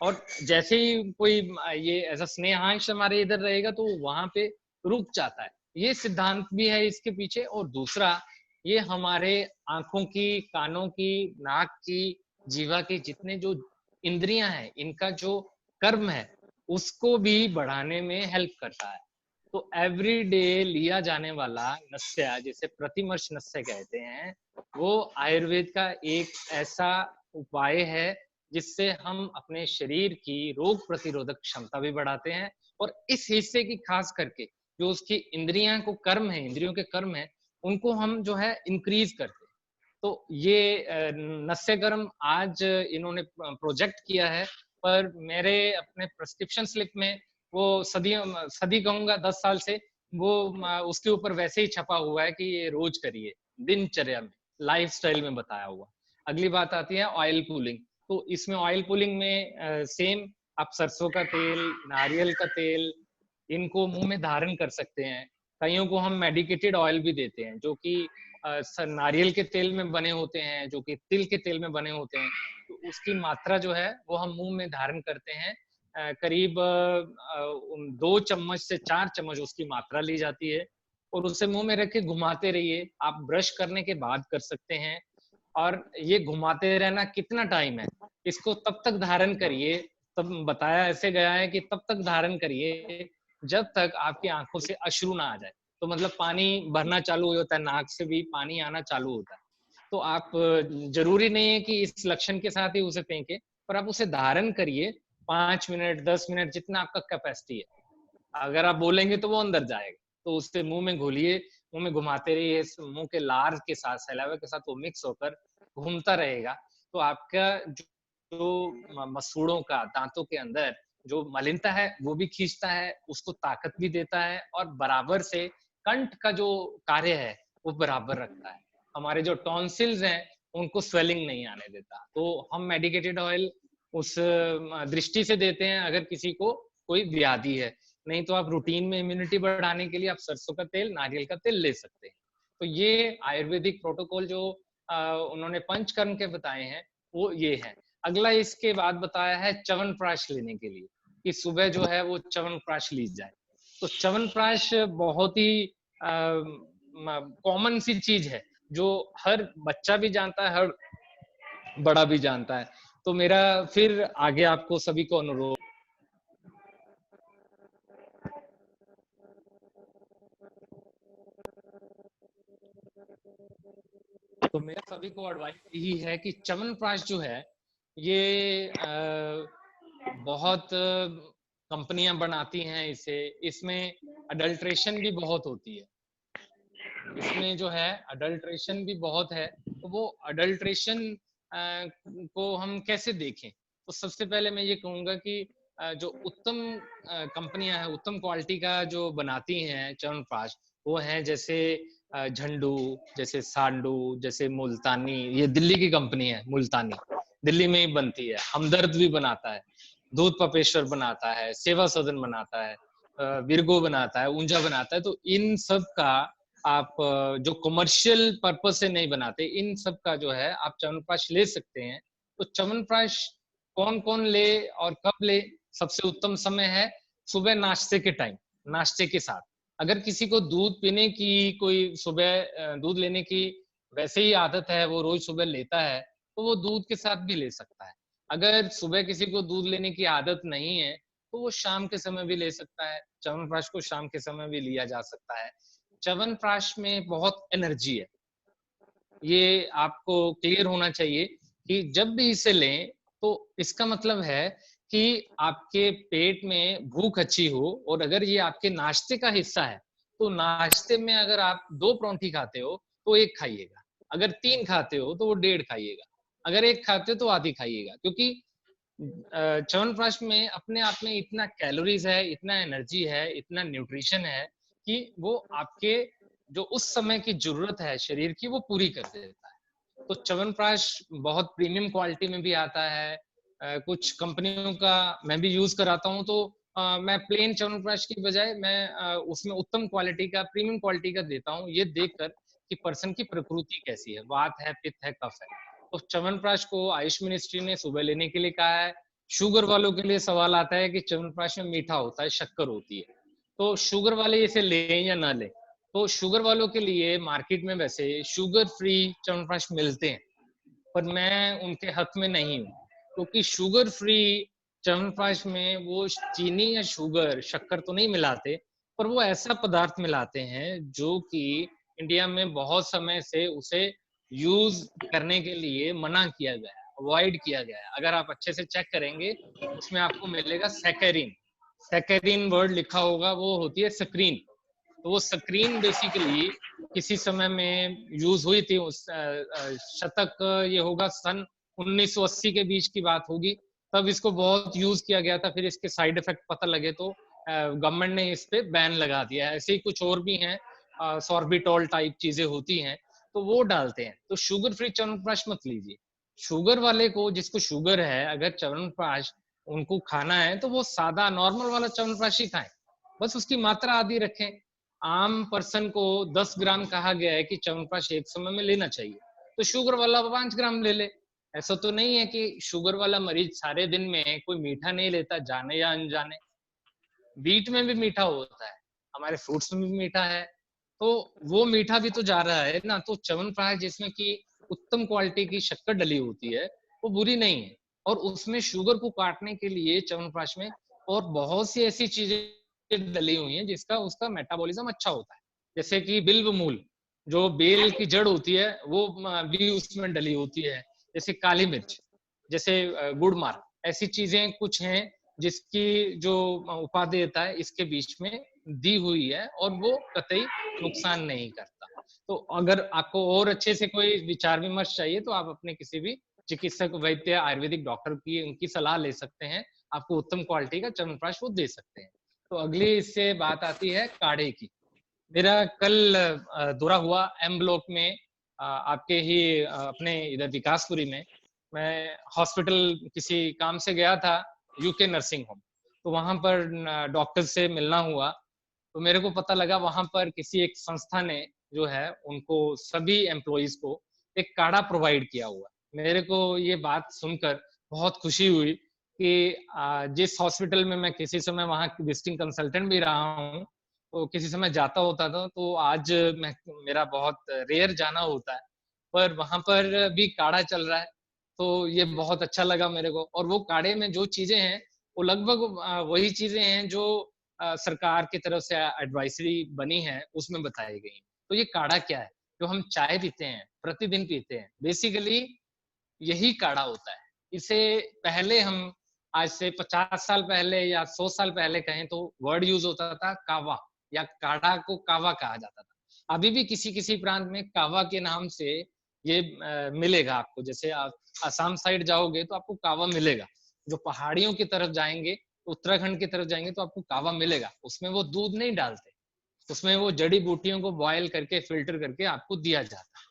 और जैसे ही कोई ये ऐसा स्नेहांश हमारे इधर रहेगा तो वहां पे रुक जाता है। ये सिद्धांत भी है इसके पीछे। और दूसरा, ये हमारे आंखों की, कानों की, नाक की, जीवा की जितने जो इंद्रियां हैं, इनका जो कर्म है उसको भी बढ़ाने में हेल्प करता है। तो एवरी डे लिया जाने वाला नस्या, जिसे प्रतिमर्श नस्य कहते हैं, वो आयुर्वेद का एक ऐसा उपाय है जिससे हम अपने शरीर की रोग प्रतिरोधक क्षमता भी बढ़ाते हैं। और इस हिस्से की खास करके जो उसकी इंद्रियां को कर्म है, इंद्रियों के कर्म है, उनको हम जो है इंक्रीज करते हैं। तो ये नस्य कर्म आज इन्होंने प्रोजेक्ट किया है, पर मेरे अपने प्रिस्क्रिप्शन स्लिप में वो सदी कहूंगा 10 साल से वो उसके ऊपर वैसे ही छपा हुआ है कि ये रोज करिए, दिनचर्या में, लाइफस्टाइल में बताया हुआ। अगली बात आती है ऑयल पुलिंग। तो इसमें ऑयल पुलिंग में सेम आप सरसों का तेल, नारियल का तेल, इनको मुंह में धारण कर सकते हैं। कईयों को हम मेडिकेटेड ऑयल भी देते हैं जो कि नारियल के तेल में बने होते हैं, जो कि तिल के तेल में बने होते हैं। तो उसकी मात्रा जो है वो हम मुंह में धारण करते हैं। करीब 2 चम्मच से 4 चम्मच उसकी मात्रा ली जाती है और उसे मुंह में रख के घुमाते रहिए। आप ब्रश करने के बाद कर सकते हैं। और ये घुमाते रहना कितना टाइम है, इसको तब तक धारण करिए, तब बताया ऐसे गया है कि तब तक धारण करिए जब तक आपकी आंखों से अश्रु ना आ जाए। तो मतलब पानी भरना चालू हो जाता है, नाक से भी पानी आना चालू होता है। तो आप जरूरी नहीं है कि इस लक्षण के साथ ही उसे फेंके, पर आप उसे धारण करिए 5 मिनट 10 मिनट जितना आपका कैपेसिटी है। अगर आप बोलेंगे तो वो अंदर जाएगा, तो उससे मुंह में घोलिए, मुंह में घुमाते रहिए, मुंह के लार के साथ, सैलावे के साथ वो मिक्स होकर घूमता रहेगा। तो आपका जो मसूड़ों का, दांतों के अंदर जो मलिनता है वो भी खींचता है, उसको ताकत भी देता है और बराबर से कंठ का जो कार्य है वो बराबर रखता है। हमारे जो टॉन्सिल्स हैं उनको स्वेलिंग नहीं आने देता। तो हम मेडिकेटेड ऑयल उस दृष्टि से देते हैं अगर किसी को कोई व्याधि है। नहीं तो आप रूटीन में इम्यूनिटी बढ़ाने के लिए आप सरसों का तेल, नारियल का तेल ले सकते हैं। तो ये आयुर्वेदिक प्रोटोकॉल जो उन्होंने पंचकर्म के बताए हैं वो ये है। अगला इसके बाद बताया है च्यवनप्राश लेने के लिए, कि सुबह जो है वो च्यवनप्राश ली जाए। तो च्यवनप्राश बहुत ही कॉमन सी चीज है जो हर बच्चा भी जानता है, हर बड़ा भी जानता है। तो मेरा फिर आगे आपको सभी को अनुरोध, तो मेरा सभी को एडवाइस यही है कि च्यवनप्राश जो है ये बहुत कंपनियां बनाती हैं इसे, इसमें अडल्ट्रेशन भी बहुत होती है। इसमें जो है अडल्ट्रेशन भी बहुत है। तो वो अडल्ट्रेशन को हम कैसे देखें? तो सबसे पहले मैं ये कहूंगा कि जो उत्तम कंपनियां हैं, उत्तम क्वालिटी का जो बनाती हैं च्यवनप्राश, वो है जैसे झंडू, जैसे सांडू, जैसे मुल्तानी। ये दिल्ली की कंपनी है, मुल्तानी दिल्ली में ही बनती है। हमदर्द भी बनाता है, दूध पपेश्वर बनाता है, सेवा सदन बनाता है, विरगो बनाता है, ऊंजा बनाता है। तो इन सब का आप जो कमर्शियल पर्पज से नहीं बनाते, इन सब का जो है आप च्यवनप्राश ले सकते हैं। तो च्यवनप्राश कौन कौन ले और कब ले? सबसे उत्तम समय है सुबह नाश्ते के टाइम, नाश्ते के साथ। अगर किसी को दूध पीने की, कोई सुबह दूध लेने की वैसे ही आदत है, वो रोज सुबह लेता है, तो वो दूध के साथ भी ले सकता है। अगर सुबह किसी को दूध लेने की आदत नहीं है तो वो शाम के समय भी ले सकता है। च्यवनप्राश को शाम के समय भी लिया जा सकता है। च्यवनप्राश में बहुत एनर्जी है, ये आपको क्लियर होना चाहिए कि जब भी इसे लें तो इसका मतलब है कि आपके पेट में भूख अच्छी हो, और अगर ये आपके नाश्ते का हिस्सा है तो नाश्ते में अगर आप 2 परांठी खाते हो तो 1 खाइएगा, अगर 3 खाते हो तो वो 1.5 खाइएगा, अगर 1 खाते हो तो आधी खाइएगा, क्योंकि च्यवनप्राश में अपने आप में इतना कैलोरीज है, इतना एनर्जी है, इतना न्यूट्रिशन है कि वो आपके जो उस समय की जरूरत है शरीर की वो पूरी कर देता है। तो च्यवनप्राश बहुत प्रीमियम क्वालिटी में भी आता है, कुछ कंपनियों का मैं भी यूज कराता हूँ, तो मैं प्लेन च्यवनप्राश की बजाय मैं उसमें उत्तम क्वालिटी का, प्रीमियम क्वालिटी का देता हूँ, ये देखकर कि पर्सन की प्रकृति कैसी है, वात है, पित्त है, कफ है। तो च्यवनप्राश को आयुष मिनिस्ट्री ने सुबह लेने के लिए कहा है। शुगर वालों के लिए सवाल आता है कि च्यवनप्राश में मीठा होता है, शक्कर होती है, तो शुगर वाले इसे लें या ना लें। तो शुगर वालों के लिए मार्केट में वैसे शुगर फ्री च्यवनप्राश मिलते हैं, पर मैं उनके हक में नहीं हूँ, क्योंकि शुगर फ्री च्यवनप्राश में वो चीनी या शुगर, शक्कर तो नहीं मिलाते, पर वो ऐसा पदार्थ मिलाते हैं जो कि इंडिया में बहुत समय से उसे यूज करने के लिए मना किया गया है, अवॉइड किया गया है। अगर आप अच्छे से चेक करेंगे उसमें आपको मिलेगा सैकरीन, सैकरीन वर्ड लिखा होगा, वो होती है स्क्रीन। तो वो स्क्रीन बेसिकली किसी समय में यूज हुई थी, उस शतक ये होगा सन 1980 के बीच की बात होगी, तब इसको बहुत यूज किया गया था। फिर इसके साइड इफेक्ट पता लगे तो गवर्नमेंट ने इस पे बैन लगा दिया है। ऐसे ही कुछ और भी हैं, सॉर्बिटॉल टाइप चीजें होती हैं, तो वो डालते हैं। तो शुगर फ्री च्यवनप्राश मत लीजिए। शुगर वाले को, जिसको शुगर है, अगर च्यवनप्राश उनको खाना है तो वो सादा नॉर्मल वाला च्यवनप्राश ही खाएं, बस उसकी मात्रा आदि रखें। आम पर्सन को 10 ग्राम कहा गया है कि च्यवनप्राश एक समय में लेना चाहिए, तो शुगर वाला 5 ग्राम ले ले। ऐसा तो नहीं है कि शुगर वाला मरीज सारे दिन में कोई मीठा नहीं लेता, जाने या अनजाने। बीट में भी मीठा होता है, हमारे फ्रूट्स में भी मीठा है, तो वो मीठा भी तो जा रहा है ना। तो च्यवनप्राश जिसमें कि उत्तम क्वालिटी की शक्कर डली होती है वो बुरी नहीं है, और उसमें शुगर को काटने के लिए च्यवनप्राश में और बहुत सी ऐसी चीजें डली हुई हैं जिसका उसका मेटाबॉलिज्म अच्छा होता है। जैसे कि बिल्व मूल, जो बेल की जड़ होती है, वो भी उसमें डली होती है। जैसे काली मिर्च, जैसे गुड़ मार्ग, ऐसी चीजें कुछ हैं जिसकी जो उपादेयता है इसके बीच में दी हुई है, और वो कतई नुकसान नहीं करता। तो अगर आपको और अच्छे से कोई विचार विमर्श चाहिए तो आप अपने किसी भी चिकित्सक, वैद्य, आयुर्वेदिक डॉक्टर की उनकी सलाह ले सकते हैं, आपको उत्तम क्वालिटी का च्यवनप्राश वो दे सकते हैं। तो अगली इससे बात आती है काढ़े की। मेरा कल दौरा हुआ एम ब्लॉक में, आपके ही अपने इधर विकासपुरी में। मैं हॉस्पिटल किसी काम से गया था, यूके नर्सिंग होम, तो वहां पर डॉक्टर से मिलना हुआ, तो मेरे को पता लगा वहां पर किसी एक संस्था ने जो है उनको सभी एम्प्लॉइज को एक काढ़ा प्रोवाइड किया हुआ। मेरे को ये बात सुनकर बहुत खुशी हुई कि जिस हॉस्पिटल में मैं किसी समय वहां विजिटिंग कंसल्टेंट भी रहा हूँ, तो किसी समय जाता होता था, तो आज मैं, मेरा बहुत रेयर जाना होता है, पर वहां पर भी काढ़ा चल रहा है, तो ये बहुत अच्छा लगा मेरे को। और वो काढ़े में जो चीजें हैं वो लगभग वही चीजें हैं जो सरकार की तरफ से एडवाइजरी बनी है उसमें बताई गई। तो ये काढ़ा क्या है, जो हम चाय पीते हैं, प्रतिदिन पीते हैं, बेसिकली यही काढ़ा होता है। इसे पहले हम, आज से 50 साल पहले या 100 साल पहले कहें तो वर्ड यूज होता था कावा, या काढ़ा को कावा कहा जाता था। अभी भी किसी किसी प्रांत में कावा के नाम से ये मिलेगा आपको। जैसे आप असम साइड जाओगे तो आपको कावा मिलेगा, जो पहाड़ियों की तरफ जाएंगे, उत्तराखंड की तरफ जाएंगे तो आपको कावा मिलेगा। उसमें वो दूध नहीं डालते, उसमें वो जड़ी बूटियों को बॉयल करके फिल्टर करके आपको दिया जाता है।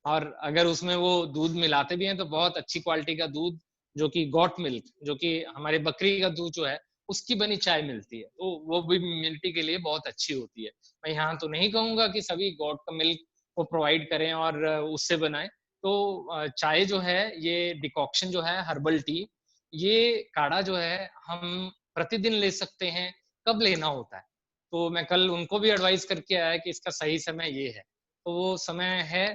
और अगर उसमें वो दूध मिलाते भी हैं तो बहुत अच्छी क्वालिटी का दूध, जो कि गॉट मिल्क, जो कि हमारे बकरी का दूध जो है उसकी बनी चाय मिलती है, तो वो भी इम्यूनिटी के लिए बहुत अच्छी होती है। मैं यहाँ तो नहीं कहूंगा कि सभी गॉट का मिल्क को प्रोवाइड करें और उससे बनाएं। तो चाय जो है, ये डिकॉक्शन जो है, हर्बल टी, ये काढ़ा जो है हम प्रतिदिन ले सकते हैं। कब लेना होता है, तो मैं कल उनको भी एडवाइस करके आया कि इसका सही समय ये है। तो वो समय है,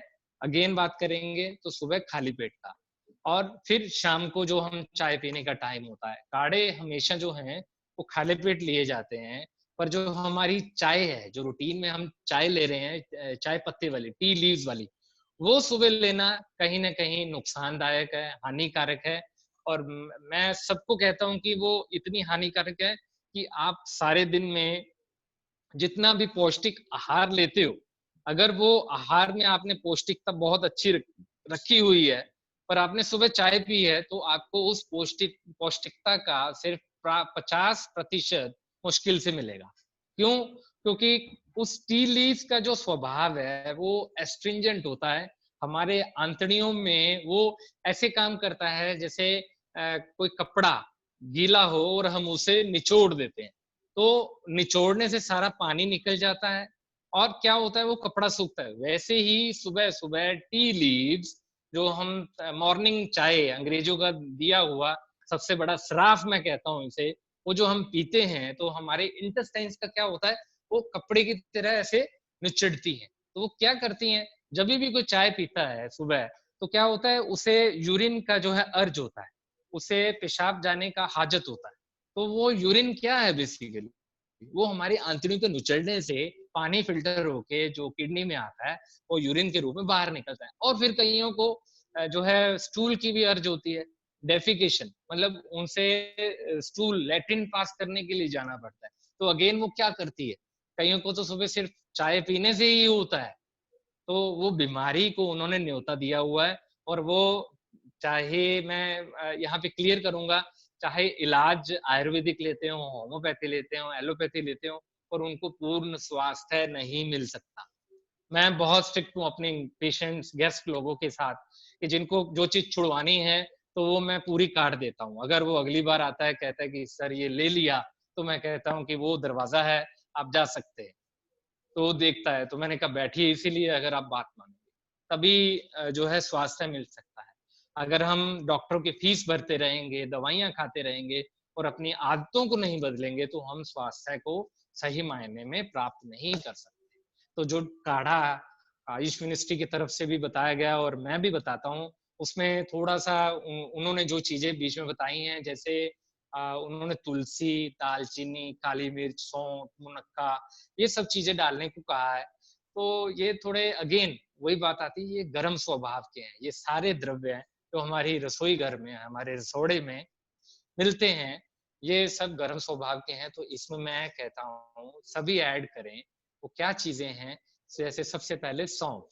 अगेन बात करेंगे तो सुबह खाली पेट का, और फिर शाम को जो हम चाय पीने का टाइम होता है। काढ़े हमेशा जो हैं वो खाली पेट लिए जाते हैं, पर जो हमारी चाय है, जो रूटीन में हम चाय ले रहे हैं, चाय पत्ती वाली, टी लीव्स वाली, वो सुबह लेना कहीं ना कहीं नुकसानदायक है, हानिकारक है। और मैं सबको कहता हूँ कि वो इतनी हानिकारक है कि आप सारे दिन में जितना भी पौष्टिक आहार लेते हो, अगर वो आहार में आपने पौष्टिकता बहुत अच्छी रखी हुई है, पर आपने सुबह चाय पी है, तो आपको उस पौष्टिकता का सिर्फ 50% मुश्किल से मिलेगा। क्यों? क्योंकि उस टी लीफ का जो स्वभाव है वो एस्ट्रिंजेंट होता है। हमारे आंतड़ियों में वो ऐसे काम करता है जैसे कोई कपड़ा गीला हो और हम उसे निचोड़ देते हैं, तो निचोड़ने से सारा पानी निकल जाता है और क्या होता है, वो कपड़ा सूखता है। वैसे ही सुबह सुबह टी लीव्स, जो हम मॉर्निंग चाय अंग्रेजों का दिया हुआ सबसे बड़ा श्राप मैं कहता हूँ इसे, वो जो हम पीते हैं तो हमारे इंटेस्टाइन्स का क्या होता है, वो कपड़े की तरह ऐसे निचड़ती हैं। तो वो क्या करती हैं, जब भी कोई चाय पीता है सुबह, तो क्या होता है, उसे यूरिन का जो है अर्ज होता है, उसे पेशाब जाने का हाजत होता है। तो वो यूरिन क्या है बेसिकली, वो हमारी आंतड़ियों के निचड़ने से पानी फिल्टर होके जो किडनी में आता है, वो यूरिन के रूप में बाहर निकलता है। और फिर कईयों को जो है स्टूल की भी अर्ज होती है, डेफिकेशन, मतलब उनसे स्टूल लैट्रिन पास करने के लिए जाना पड़ता है। तो अगेन वो क्या करती है, कईयों को तो सुबह सिर्फ चाय पीने से ही होता है, तो वो बीमारी को उन्होंने न्योता दिया हुआ है। और वो, चाहे मैं यहाँ पे क्लियर करूंगा, चाहे इलाज आयुर्वेदिक लेते हो, होम्योपैथी लेते हो, एलोपैथी लेते हो, और उनको पूर्ण स्वास्थ्य नहीं मिल सकता। मैं बहुत स्ट्रिक्ट हूँ अपने पेशेंट्स, गेस्ट लोगों के साथ, कि जिनको जो चीज छुड़वानी है तो वो मैं पूरी काट देता हूँ। अगर वो अगली बार आता है, कहता है कि सर ये ले लिया, तो मैं कहता हूँ कि वो दरवाजा है, आप जा सकते हैं। तो वो देखता है, तो मैंने कहा बैठिए, इसीलिए अगर आप बात मानोगे तभी जो है स्वास्थ्य मिल सकता है। अगर हम डॉक्टरों की फीस भरते रहेंगे, दवाइयां खाते रहेंगे और अपनी आदतों को नहीं बदलेंगे, तो हम स्वास्थ्य को सही मायने में प्राप्त नहीं कर सकते। तो जो काढ़ा आयुष मिनिस्ट्री की तरफ से भी बताया गया और मैं भी बताता हूँ, उसमें थोड़ा सा उन्होंने जो चीजें बीच में बताई हैं, जैसे उन्होंने तुलसी, दालचीनी, काली मिर्च, सौंफ, मुनक्का, ये सब चीजें डालने को कहा है। तो ये थोड़े अगेन वही बात आती है, ये गर्म स्वभाव के हैं। ये सारे द्रव्य हैं जो हमारी रसोई घर में, हमारे रसोड़े में मिलते हैं, ये सब गर्म स्वभाव के हैं। तो इसमें मैं कहता हूँ सभी ऐड करें। वो क्या चीजें हैं, जैसे सबसे पहले सौंफ,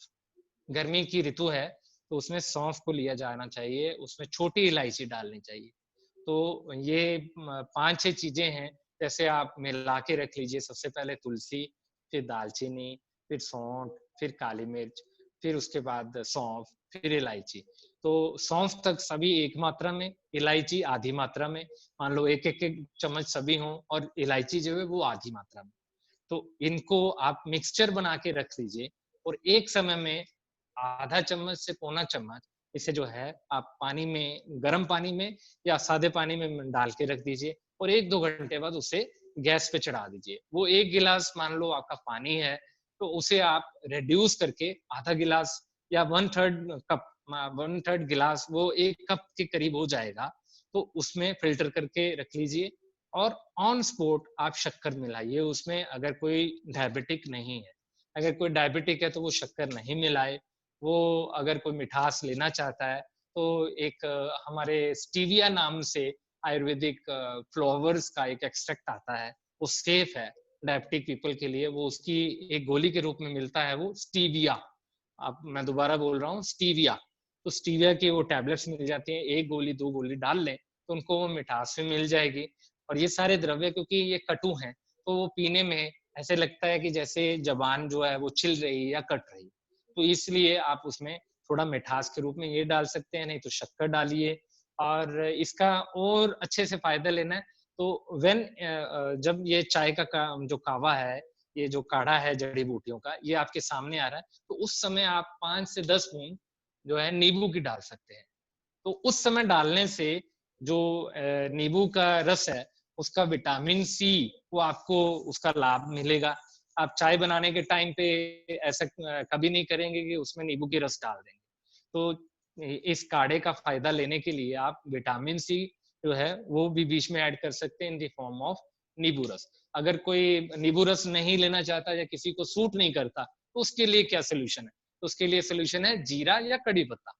गर्मी की ऋतु है तो उसमें सौंफ को लिया जाना चाहिए, उसमें छोटी इलायची डालनी चाहिए। तो ये 5-6 चीजें हैं, जैसे आप मिला के रख लीजिए। सबसे पहले तुलसी, फिर दालचीनी, फिर सौंठ, फिर काली मिर्च, फिर उसके बाद सौंफ, फिर इलायची। तो सौंफ तक सभी एक मात्रा में, इलायची आधी मात्रा में, मान लो एक एक एक चम्मच सभी हों, और इलायची जो है वो आधी मात्रा में। तो इनको आप मिक्सचर बना के रख लीजिए, और एक समय में आधा चम्मच से पौना चम्मच इसे जो है आप पानी में, गर्म पानी में या सादे पानी में डाल के रख दीजिए, और 1-2 घंटे बाद उसे गैस पे चढ़ा दीजिए। वो 1 गिलास मान लो आपका पानी है, तो उसे आप रिड्यूस करके आधा गिलास या 1/3 कप, 1/3 गिलास, वो 1 कप के करीब हो जाएगा। तो उसमें फिल्टर करके रख लीजिए, और ऑन स्पॉट आप शक्कर मिलाइए उसमें। अगर कोई डायबिटिक नहीं है, अगर कोई डायबिटिक है तो वो शक्कर नहीं मिलाए। वो अगर कोई मिठास लेना चाहता है, तो एक हमारे स्टीविया नाम से आयुर्वेदिक फ्लावर्स का एक एक्सट्रैक्ट आता है, वो सेफ है डायबिटिक पीपल के लिए। वो उसकी एक गोली के रूप में मिलता है, वो स्टीविया। अब मैं दोबारा बोल रहा हूँ, स्टीविया। तो स्टीविया की वो टैबलेट्स मिल जाती हैं, 1 गोली 2 गोली डाल लें तो उनको वो मिठास भी मिल जाएगी। और ये सारे द्रव्य क्योंकि ये कटु हैं, तो वो पीने में ऐसे लगता है कि जैसे जबान जो है वो छिल रही है या कट रही है। तो इसलिए आप उसमें थोड़ा मिठास के रूप में ये डाल सकते हैं, नहीं तो शक्कर डालिए। और इसका और अच्छे से फायदा लेना है तो जब ये चाय का जो कावा है, ये जो काढ़ा है जड़ी बूटियों का, ये आपके सामने आ रहा है, तो उस समय आप 5 से 10 बूंद जो है नींबू की डाल सकते हैं। तो उस समय डालने से जो नींबू का रस है, उसका विटामिन सी, वो आपको उसका लाभ मिलेगा। आप चाय बनाने के टाइम पे ऐसा कभी नहीं करेंगे कि उसमें नींबू की रस डाल देंगे। तो इस काढ़े का फायदा लेने के लिए आप विटामिन सी जो है वो भी बीच में ऐड कर सकते हैं इन द फॉर्म ऑफ नींबू रस। अगर कोई नींबू रस नहीं लेना चाहता या किसी को सूट नहीं करता, तो उसके लिए क्या सोल्यूशन है? तो उसके लिए सोल्यूशन है जीरा या कड़ी पत्ता।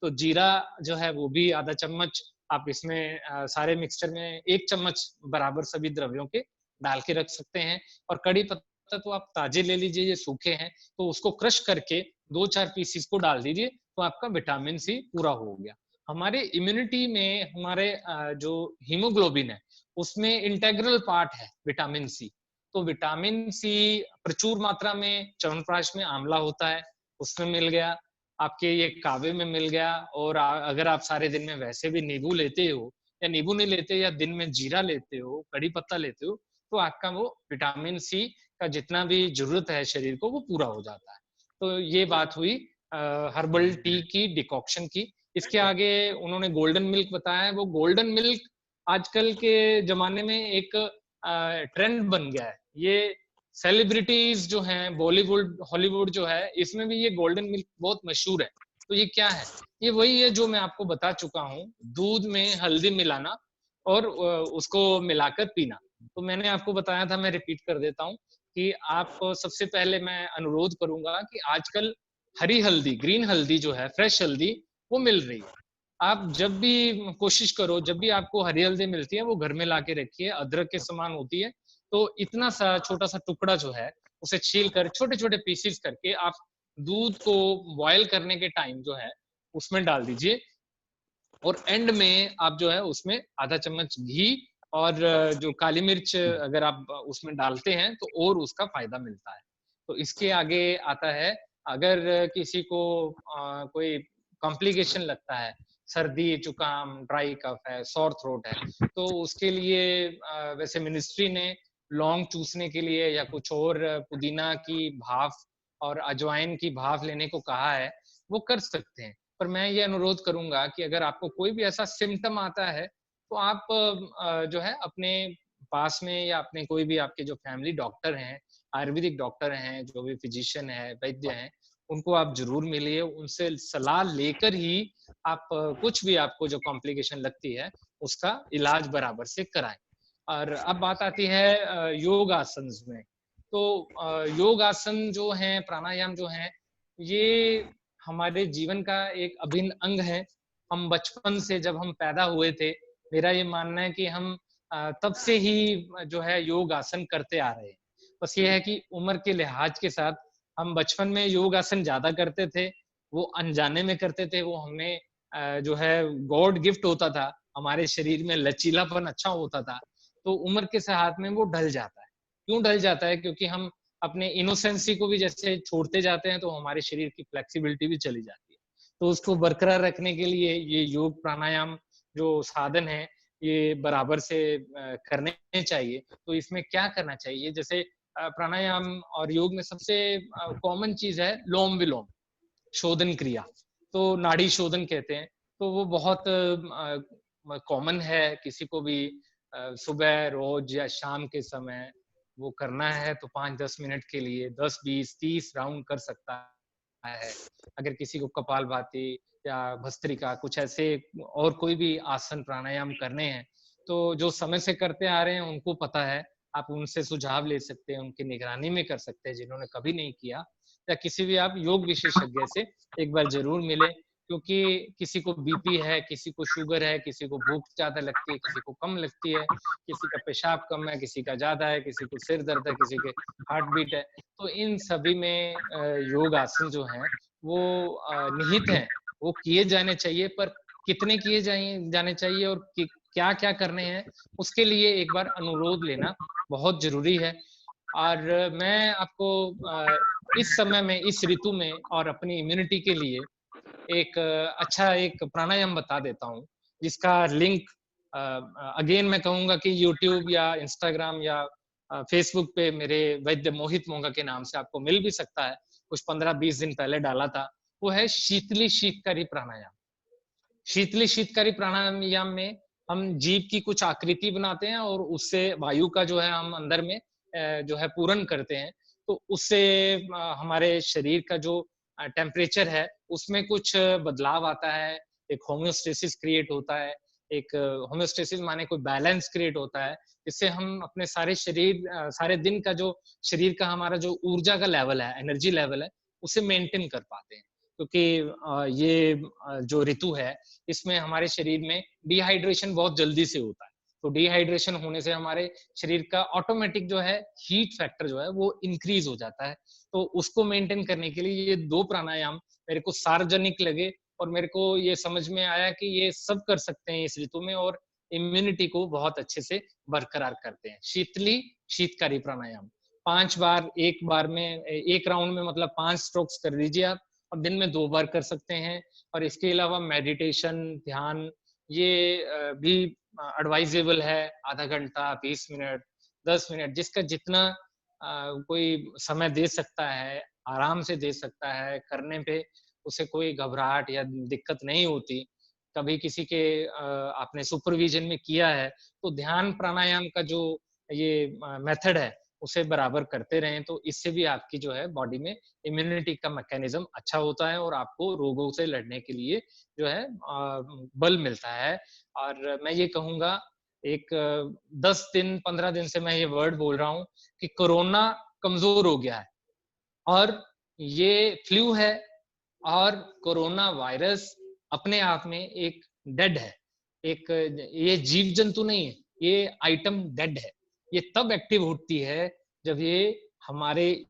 तो जीरा जो है वो भी आधा चम्मच आप इसमें सारे मिक्सचर में 1 चम्मच बराबर सभी द्रव्यों के डाल के रख सकते हैं। और कड़ी पत्ता तो आप ताजे ले लीजिए, ये सूखे हैं तो उसको क्रश करके 2-4 पीसेस को डाल दीजिए, तो आपका विटामिन सी पूरा हो गया। हमारे इम्यूनिटी में हमारे जो हीमोग्लोबिन है उसमें इंटेग्रल पार्ट है विटामिन सी। तो विटामिन सी प्रचुर मात्रा में च्यवनप्राश में आंवला होता है, उसमें मिल गया, आपके ये कावे में मिल गया। और अगर आप सारे दिन में वैसे भी नींबू लेते हो या नींबू नहीं लेते या दिन में जीरा लेते हो, कड़ी पत्ता लेते हो, तो आपका वो विटामिन सी का जितना भी जरूरत है शरीर को वो पूरा हो जाता है। तो ये बात हुई हर्बल टी की डिकॉक्शन की। इसके आगे उन्होंने गोल्डन मिल्क बताया है। वो गोल्डन मिल्क आजकल के जमाने में एक ट्रेंड बन गया है। ये सेलिब्रिटीज जो हैं, बॉलीवुड हॉलीवुड जो है, इसमें भी ये गोल्डन मिल्क बहुत मशहूर है। तो ये क्या है? ये वही है जो मैं आपको बता चुका हूँ, दूध में हल्दी मिलाना और उसको मिलाकर पीना। तो मैंने आपको बताया था, मैं रिपीट कर देता हूँ कि आप सबसे पहले मैं अनुरोध करूंगा कि आजकल हरी हल्दी, ग्रीन हल्दी जो है, फ्रेश हल्दी, वो मिल रही है। आप जब भी कोशिश करो, जब भी आपको हरी हल्दी मिलती है वो घर में ला के रखिए, अदरक के समान होती है। तो इतना सा छोटा सा टुकड़ा जो है उसे छील कर छोटे छोटे पीसेस करके आप दूध को बॉयल करने के टाइम जो है उसमें डाल दीजिए। और एंड में आप जो है उसमें आधा चम्मच घी और जो काली मिर्च अगर आप उसमें डालते हैं तो और उसका फायदा मिलता है। तो इसके आगे आता है, अगर किसी को कोई कॉम्प्लिकेशन लगता है, सर्दी जुकाम, ड्राई कफ है, सॉर थ्रोट है, तो उसके लिए वैसे मिनिस्ट्री ने लौंग चूसने के लिए या कुछ और पुदीना की भाफ और अजवाइन की भाफ लेने को कहा है, वो कर सकते हैं। पर मैं ये अनुरोध करूंगा कि अगर आपको कोई भी ऐसा सिम्टम आता है तो आप जो है अपने पास में या अपने कोई भी आपके जो फैमिली डॉक्टर हैं, आयुर्वेदिक डॉक्टर हैं, जो भी फिजिशियन है, वैद्य हैं, उनको आप जरूर मिलिए। उनसे सलाह लेकर ही आप कुछ भी आपको जो कॉम्प्लिकेशन लगती है उसका इलाज बराबर से कराएं। और अब बात आती है योग आसन में। तो योग आसन जो है, प्राणायाम जो है, ये हमारे जीवन का एक अभिन्न अंग है। हम बचपन से जब हम पैदा हुए थे, मेरा ये मानना है कि हम तब से ही जो है योग आसन करते आ रहे हैं। बस ये है कि उम्र के लिहाज के साथ हम बचपन में योग आसन ज्यादा करते थे, वो अनजाने में करते थे, वो हमें जो है गॉड गिफ्ट होता था, हमारे शरीर में लचीलापन अच्छा होता था। तो उम्र के साथ में वो ढल जाता है। क्यों ढल जाता है? क्योंकि हम अपने इनोसेंसी को भी जैसे छोड़ते जाते हैं तो हमारे शरीर की फ्लेक्सिबिलिटी भी चली जाती है। तो उसको बरकरार रखने के लिए ये योग प्राणायाम जो साधन है ये बराबर से करने चाहिए। तो इसमें क्या करना चाहिए? जैसे प्राणायाम और योग में सबसे कॉमन चीज है लोम विलोम शोधन क्रिया, तो नाड़ी शोधन कहते हैं। तो वो बहुत कॉमन है, किसी को भी सुबह रोज या शाम के समय वो करना है तो 5-10 मिनट के लिए 10-20-30 राउंड कर सकता है। अगर किसी को कपालभाति या भस्त्रिका, कुछ ऐसे और कोई भी आसन प्राणायाम करने हैं, तो जो समय से करते आ रहे हैं उनको पता है, आप उनसे सुझाव ले सकते हैं, उनकी निगरानी में कर सकते हैं। जिन्होंने कभी नहीं किया, या किसी भी आप योग विशेषज्ञ से एक बार जरूर मिले, क्योंकि किसी को बीपी है, किसी को शुगर है, किसी को भूख ज्यादा लगती है, किसी को कम लगती है, किसी का पेशाब कम है, किसी का ज्यादा है, किसी को सिर दर्द है, किसी के हार्ट बीट है। तो इन सभी में योग आसन जो है वो निहित है, वो किए जाने चाहिए। पर कितने किए जाने चाहिए और क्या क्या करने हैं, उसके लिए एक बार अनुरोध लेना बहुत जरूरी है। और मैं आपको इस समय में, इस ऋतु में और अपनी इम्यूनिटी के लिए एक अच्छा एक प्राणायाम बता देता हूँ, जिसका लिंक अगेन मैं कहूंगा कि यूट्यूब या इंस्टाग्राम या फेसबुक पे मेरे वैद्य मोहित मोंगा के नाम से आपको मिल भी सकता है। कुछ 15-20 दिन पहले डाला था। वो है शीतली शीतकारी प्राणायाम। शीतली शीतकारी प्राणायाम में हम जीभ की कुछ आकृति बनाते हैं और उससे वायु का जो है हम अंदर में जो है पूरण करते हैं। तो उससे हमारे शरीर का जो टेम्परेचर है उसमें कुछ बदलाव आता है, एक होम्योस्टेसिस क्रिएट होता है। एक होम्योस्टेसिस माने कोई बैलेंस क्रिएट होता है, जिससे हम अपने सारे शरीर सारे दिन का जो शरीर का हमारा जो ऊर्जा का लेवल है, एनर्जी लेवल है, उसे मेंटेन कर पाते हैं। क्योंकि ये जो ऋतु है इसमें हमारे शरीर में डिहाइड्रेशन बहुत जल्दी से होता है। तो डिहाइड्रेशन होने से हमारे शरीर का ऑटोमेटिक जो है हीट फैक्टर जो है वो इंक्रीज हो जाता है। तो उसको मेंटेन करने के लिए ये 2 प्राणायाम मेरे को सार्वजनिक लगे और मेरे को ये समझ में आया कि ये सब कर सकते हैं इस ऋतु में और इम्यूनिटी को बहुत अच्छे से बरकरार करते हैं। शीतली शीतकारी प्राणायाम 5 बार, एक बार में एक राउंड में मतलब 5 स्ट्रोक्स कर लीजिए आप, और दिन में 2 बार कर सकते हैं। और इसके अलावा मेडिटेशन, ध्यान, ये भी एडवाइजेबल है। आधा घंटा, 20 मिनट, 10 मिनट, जिसका जितना कोई समय दे सकता है, आराम से दे सकता है, करने पे उसे कोई घबराहट या दिक्कत नहीं होती। कभी किसी के आपने सुपरविजन में किया है तो ध्यान प्राणायाम का जो ये मेथड है उसे बराबर करते रहें, तो इससे भी आपकी जो है बॉडी में इम्यूनिटी का मैकेनिज्म अच्छा होता है और आपको रोगों से लड़ने के लिए जो है बल मिलता है। और मैं ये कहूंगा, एक 10 दिन 15 दिन से मैं ये वर्ड बोल रहा हूँ कि कोरोना कमजोर हो गया है और ये फ्लू है और कोरोना वायरस अपने आप में एक डेड है। एक ये जीव जंतु नहीं है, ये आइटम डेड है। ये तब एक्टिव होती है जब ये हमारे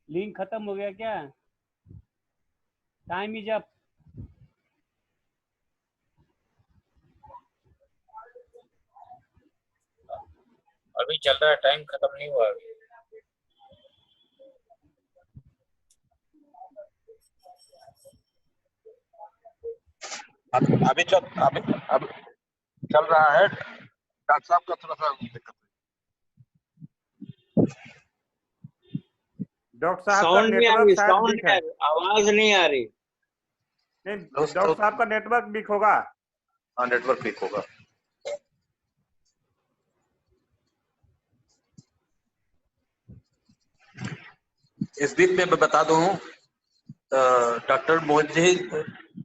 लिंक खत्म हो गया क्या? Time is up. अभी चल रहा है, टाइम खत्म नहीं हुआ अभी। अभी चल रहा है। डॉक्टर साहब का थोड़ा सा दिक्कत है। डॉक्टर साहब का साउंड नहीं आ नेटवर्क रही, शायद साउंड वीक नहीं आ है। रही, आवाज नहीं आ रही। नहीं, डॉक्टर साहब का नेटवर्क वीक होगा। हाँ, नेटवर्क वीक होगा। इस बीच में मैं बता दूं, डॉक्टर मोहन जी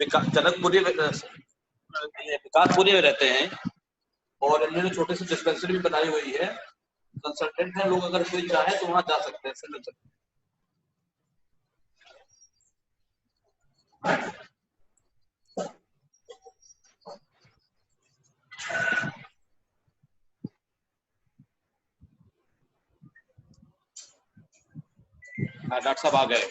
जनकपुरी विकासपुरी में रहते हैं और इन्होंने छोटे से डिस्पेंसरी भी बनाई हुई है। कंसल्टेंट है, लोग अगर कोई चाहे तो वहां जा सकते हैं, से मिल सकते हैं। हाँ, डॉक्टर साहब आ गए।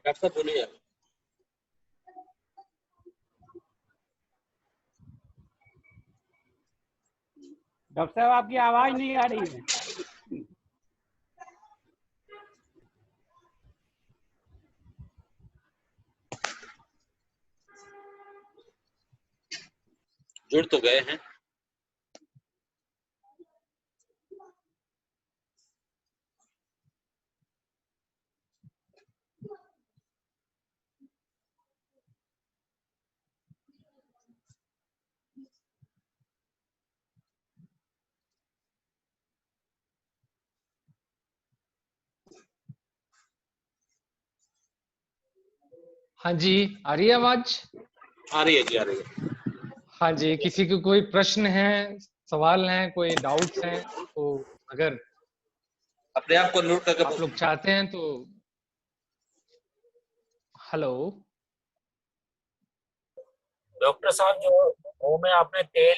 डॉक्टर साहब बोलिए। डॉक्टर साहब आपकी आवाज नहीं आ रही है। जुड़ तो गए हैं। हाँ जी, आ रही है आवाज? आ रही है जी, आ रही है। हाँ जी, किसी को कोई प्रश्न है, सवाल है, कोई डाउट्स हैं तो अगर अपने आप को म्यूट करके आप लोग चाहते हैं तो। हेलो डॉक्टर साहब, जो मुंह में आपने तेल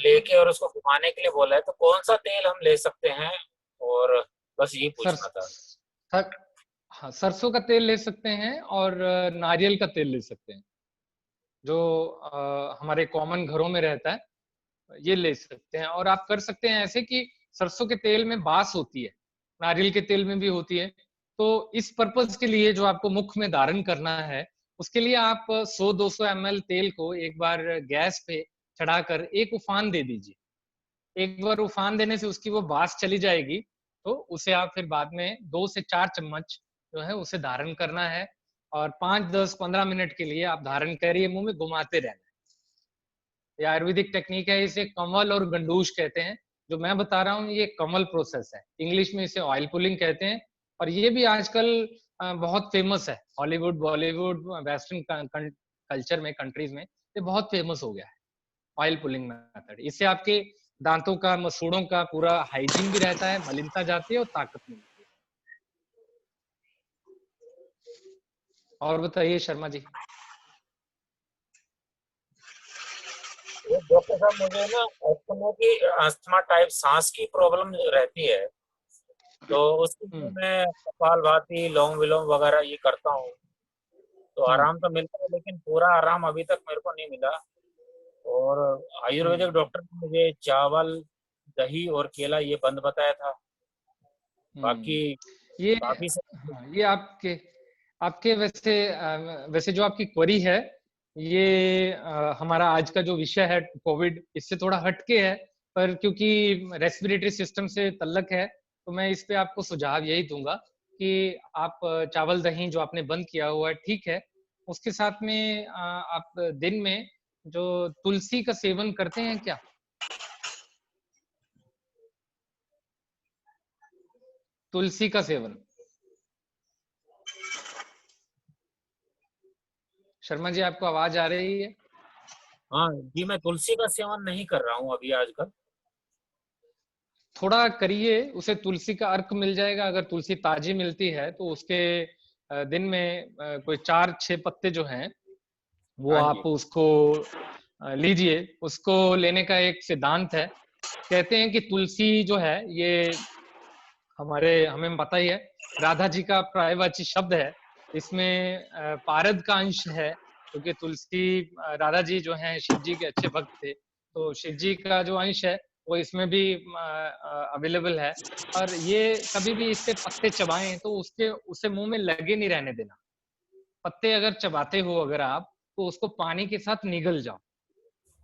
लेके और उसको घुमाने के लिए बोला है, तो कौन सा तेल हम ले सकते हैं? और बस ये पूछना था। हाँ, सरसों का तेल ले सकते हैं और नारियल का तेल ले सकते हैं, जो हमारे कॉमन घरों में रहता है, ये ले सकते हैं। और आप कर सकते हैं ऐसे कि सरसों के तेल में बास होती है, नारियल के तेल में भी होती है। तो इस पर्पस के लिए जो आपको मुख में धारण करना है, उसके लिए आप 100-200 ml तेल को एक बार गैस पे चढ़ाकर एक उफान दे दीजिए। एक बार उफान देने से उसकी वो बास चली जाएगी, तो उसे आप फिर बाद में 2 से 4 चम्मच जो है उसे धारण करना है और 5, 10, 15 मिनट के लिए आप धारण करिए, मुंह में घुमाते रहना है। ये आयुर्वेदिक टेक्निक है, इसे कंवल और गंडूश कहते हैं। जो मैं बता रहा हूँ ये कंवल प्रोसेस है, इंग्लिश में इसे ऑयल पुलिंग कहते हैं। और ये भी आजकल बहुत फेमस है, हॉलीवुड, बॉलीवुड, वेस्टर्न कल्चर में, कंट्रीज में ये बहुत फेमस हो गया है ऑयल पुलिंग मेथड। इससे आपके दांतों का, मसूड़ों का पूरा हाइजीन भी रहता है, मलिनता जाती है और ताकत मिलती है। और बताइए शर्मा जी। डॉक्टर साहब मुझे ना अस्थमा की, अस्थमा टाइप सांस की प्रॉब्लम रहती है, तो उसके लिए मैं कपालभाति, लोम विलोम वगैरह ये करता हूँ, तो आराम तो मिलता है, लेकिन पूरा आराम अभी तक मेरे को नहीं मिला। और आयुर्वेदिक डॉक्टर ने मुझे चावल, दही और केला ये बंद बताया था। बाकी ये काफी ये आपके आपके वैसे जो आपकी क्वेरी है, ये हमारा आज का जो विषय है कोविड, इससे थोड़ा हटके है, पर क्योंकि रेस्पिरेटरी सिस्टम से तल्लक है, तो मैं इस पे आपको सुझाव यही दूंगा कि आप चावल दही जो आपने बंद किया हुआ है ठीक है, उसके साथ में आप दिन में जो तुलसी का सेवन करते हैं क्या? तुलसी का सेवन। शर्मा जी आपको आवाज आ रही है? हाँ जी, मैं तुलसी का सेवन नहीं कर रहा हूँ अभी आजकल। थोड़ा करिए, उसे तुलसी का अर्क मिल जाएगा। अगर तुलसी ताजी मिलती है तो उसके दिन में कोई 4-6 पत्ते जो हैं वो हाँ आप जी। उसको लीजिए। उसको लेने का एक सिद्धांत है, कहते हैं कि तुलसी जो है ये हमें पता ही है, राधा जी का पर्यायवाची शब्द है। इसमें पारद का अंश है, क्योंकि तुलसी, राधा जी जो हैं शिव जी के अच्छे भक्त थे, तो शिव जी का जो अंश है वो इसमें भी अवेलेबल है। और ये कभी भी इसके पत्ते चबाएं तो उसे मुंह में लगे नहीं रहने देना। पत्ते अगर चबाते हो अगर आप, तो उसको पानी के साथ निगल जाओ।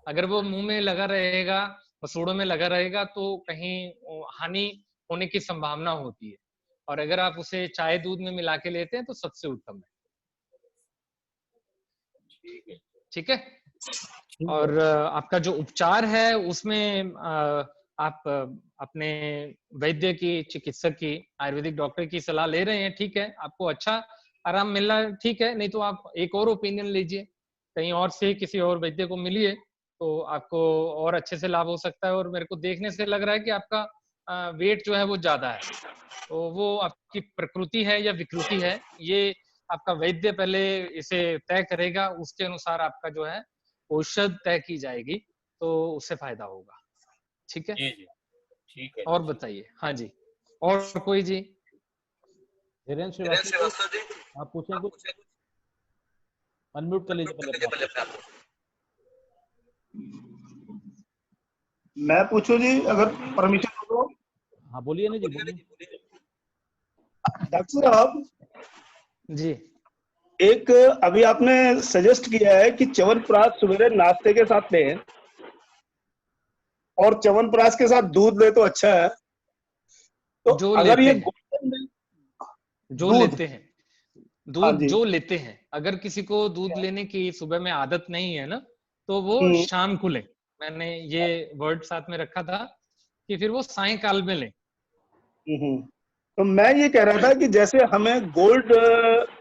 अगर वो मुंह में लगा रहेगा, मसूड़ों में लगा रहेगा, तो कहीं हानि होने की संभावना होती है। और अगर आप उसे चाय दूध में मिला के लेते हैं तो सबसे उत्तम है। ठीक है। और आपका जो उपचार है उसमें आप अपने वैद्य की, चिकित्सक की, आयुर्वेदिक डॉक्टर की सलाह ले रहे हैं, ठीक है, आपको अच्छा आराम मिल रहा है, ठीक है। नहीं तो आप एक और ओपिनियन लीजिए, कहीं और से किसी और वैद्य को मिलिए, तो आपको और अच्छे से लाभ हो सकता है। और मेरे को देखने से लग रहा है कि आपका वेट जो है वो ज्यादा है, तो वो आपकी प्रकृति है या विकृति है, ये आपका वैद्य पहले इसे तय करेगा, उसके अनुसार आपका जो है औषध तय की जाएगी, तो उससे फायदा होगा। ठीक है। जी जी, ठीक है। और बताइए। हाँ जी, और कोई जी? धीरेन्द्र श्रीवास्तव जी, आप पूछें कुछ? अनम्यूट कर लीजिए पहले अपने आप को। मैं पूछूं जी, अगर परमिशन हो तो? हाँ बोलिए ना जी, बोलिए। डॉक्टर साहब जी, एक अभी आपने सजेस्ट किया है कि च्यवनप्राश सवेरे नाश्ते के साथ लें और च्यवनप्राश के साथ दूध ले तो अच्छा है। तो जो अगर लेते ये हैं, जो दूध, लेते हैं, हाँ दूध जी, जो लेते हैं, अगर किसी को दूध लेने की सुबह में आदत नहीं है ना, तो वो शाम को लें। मैंने ये वर्ड साथ में रखा था कि फिर वो सायंकाल में लें। तो मैं ये कह रहा था कि जैसे हमें गोल्ड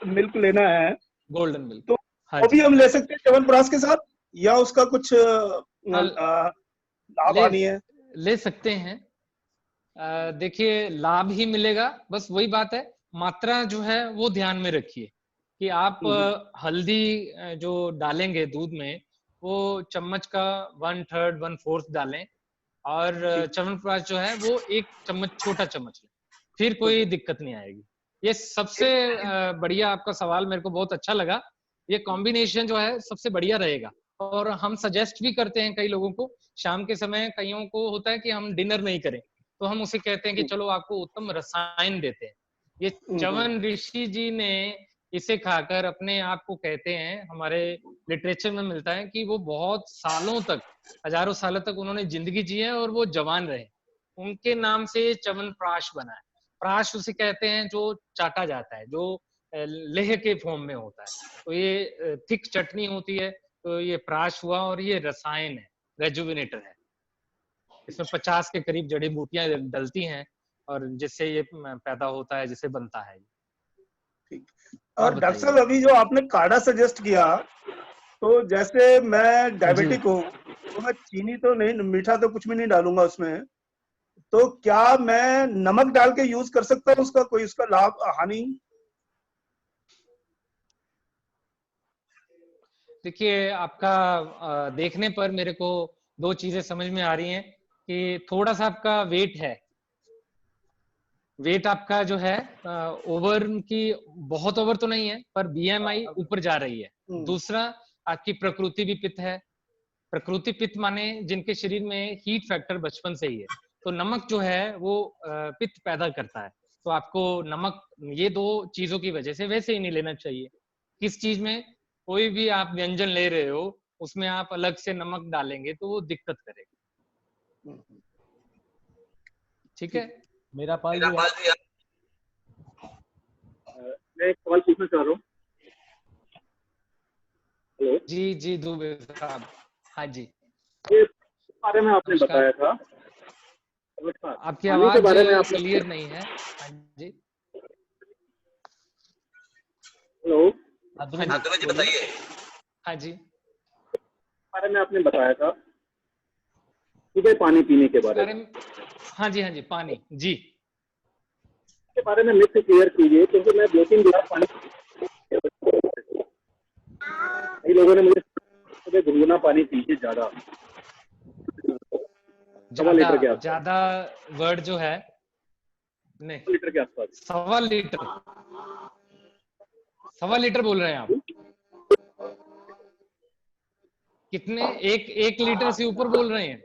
मिल्क लेना है, गोल्डन मिल्क, तो हाँ वो जी, भी हम ले सकते हैं च्यवनप्राश के साथ, या उसका कुछ लाभ हानि है? ले सकते हैं। देखिए लाभ ही मिलेगा, बस वही बात है, मात्रा जो है वो ध्यान में रखिए कि आप हल्दी जो डालेंगे दूध में, वो चम्मच का 1/3 1/4 डालें। और च्यवनप्राश जो है वो 1 चम्मच, छोटा चम्मच लें, फिर कोई दिक्कत नहीं आएगी। ये सबसे बढ़िया, आपका सवाल मेरे को बहुत अच्छा लगा। ये कॉम्बिनेशन जो है सबसे बढ़िया रहेगा। और हम सजेस्ट भी करते हैं कई लोगों को, शाम के समय कईयों को होता है कि हम डिनर नहीं करें, तो हम उसे कहते हैं कि चलो आपको उत्तम रसायन देते हैं। ये च्यवन ऋषि जी ने इसे खाकर अपने आप को कहते हैं, हमारे लिटरेचर में मिलता है कि वो बहुत सालों तक, हजारों सालों तक उन्होंने जिंदगी जी है और वो जवान रहे। उनके नाम से च्यवनप्राश बना है। प्राश उसे कहते हैं जो चाटा जाता है, जो लेह के फॉर्म में होता है। तो ये थिक चटनी होती है, तो ये प्राश हुआ और ये रसायन है, रेजुविनेटर है। इसमें 50 के करीब जड़ी बूटियां डलती हैं और जिससे ये पैदा होता है, जिससे बनता है। ठीक। और डॉक्टर साहब अभी जो आपने काढ़ा सजेस्ट किया, तो जैसे मैं डायबिटिक हूँ तो मैं चीनी तो नहीं, मीठा तो कुछ भी नहीं डालूंगा उसमें, तो क्या मैं नमक डाल के यूज कर सकता हूँ? उसका कोई उसका लाभ हानि? देखिए, आपका देखने पर मेरे को दो चीजें समझ में आ रही हैं कि थोड़ा सा आपका वेट है, वेट आपका जो है ओवर की, बहुत ओवर तो नहीं है पर बीएमआई ऊपर जा रही है। दूसरा, आपकी प्रकृति भी पित्त है। प्रकृति पित्त माने जिनके शरीर में हीट फैक्टर बचपन से ही है। तो नमक जो है वो पित्त पैदा करता है। तो आपको नमक ये दो चीजों की वजह से वैसे ही नहीं लेना चाहिए। किस चीज में, कोई भी आप व्यंजन ले रहे हो उसमें आप अलग से नमक डालेंगे तो वो दिक्कत करेगा। ठीक है। मेरा पाल जी, मैं एक सवाल पूछना चाह रहा हूँ। हेलो जी जी दुबे साहब, हाँ जी। ये बारे में आपने बताया था, आपकी आवाज क्लियर नहीं है। हाँ जी, हेलो हाँ जी बताइए। हाँ जी, बारे में आपने बताया था सुबह पानी पीने के बारे में। हाँ जी, हाँ जी, पानी जी के बारे में मिथ क्लियर कीजिए, क्योंकि मैं 2-3 गिलास पानी, कई लोगों ने मुझे सुबह गुनगुना पानी पीजिए ज्यादा, ज्यादा वर्ड जो है नहीं, 1 लीटर के आसपास। 1.25 लीटर बोल रहे हैं आप? कितने, एक लीटर से ऊपर बोल रहे हैं?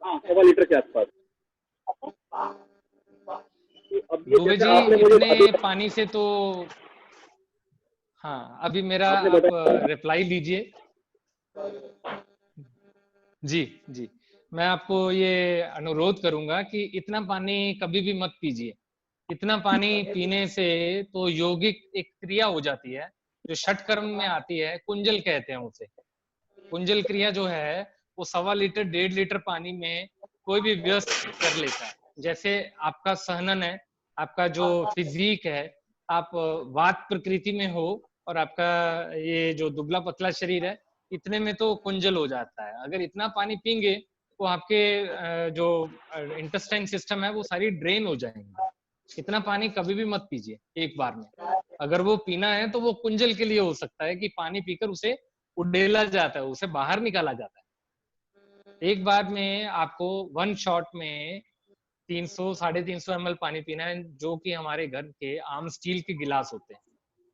हाँ, 1.25 लीटर के आसपास। दुबे जी, इतने पानी से तो, हाँ, अभी मेरा आप रिप्लाई लीजिए। जी जी, मैं आपको ये अनुरोध करूंगा कि इतना पानी कभी भी मत पीजिए। इतना पानी पीने से तो यौगिक एक क्रिया हो जाती है जो षटकर्म में आती है, कुंजल कहते हैं उसे। कुंजल क्रिया जो है वो 1.25 लीटर 1.5 लीटर पानी में कोई भी व्यस्त कर लेता है। जैसे आपका सहनन है, आपका जो फिजिक है, आप वात प्रकृति में हो और आपका ये जो दुबला पतला शरीर है, इतने में तो कुंजल हो जाता है। अगर इतना पानी पीएंगे तो आपके जो इंटेस्टाइन सिस्टम है वो सारी ड्रेन हो जाएंगी। इतना पानी कभी भी मत पीजिए एक बार में। अगर वो पीना है तो वो कुंजल के लिए हो सकता है कि पानी पीकर उसे उड़ेला जाता है, उसे बाहर निकाला जाता है। एक बार में आपको 1 शॉट में 300-350 ml पानी पीना है, जो कि हमारे घर के आम स्टील के गिलास होते हैं।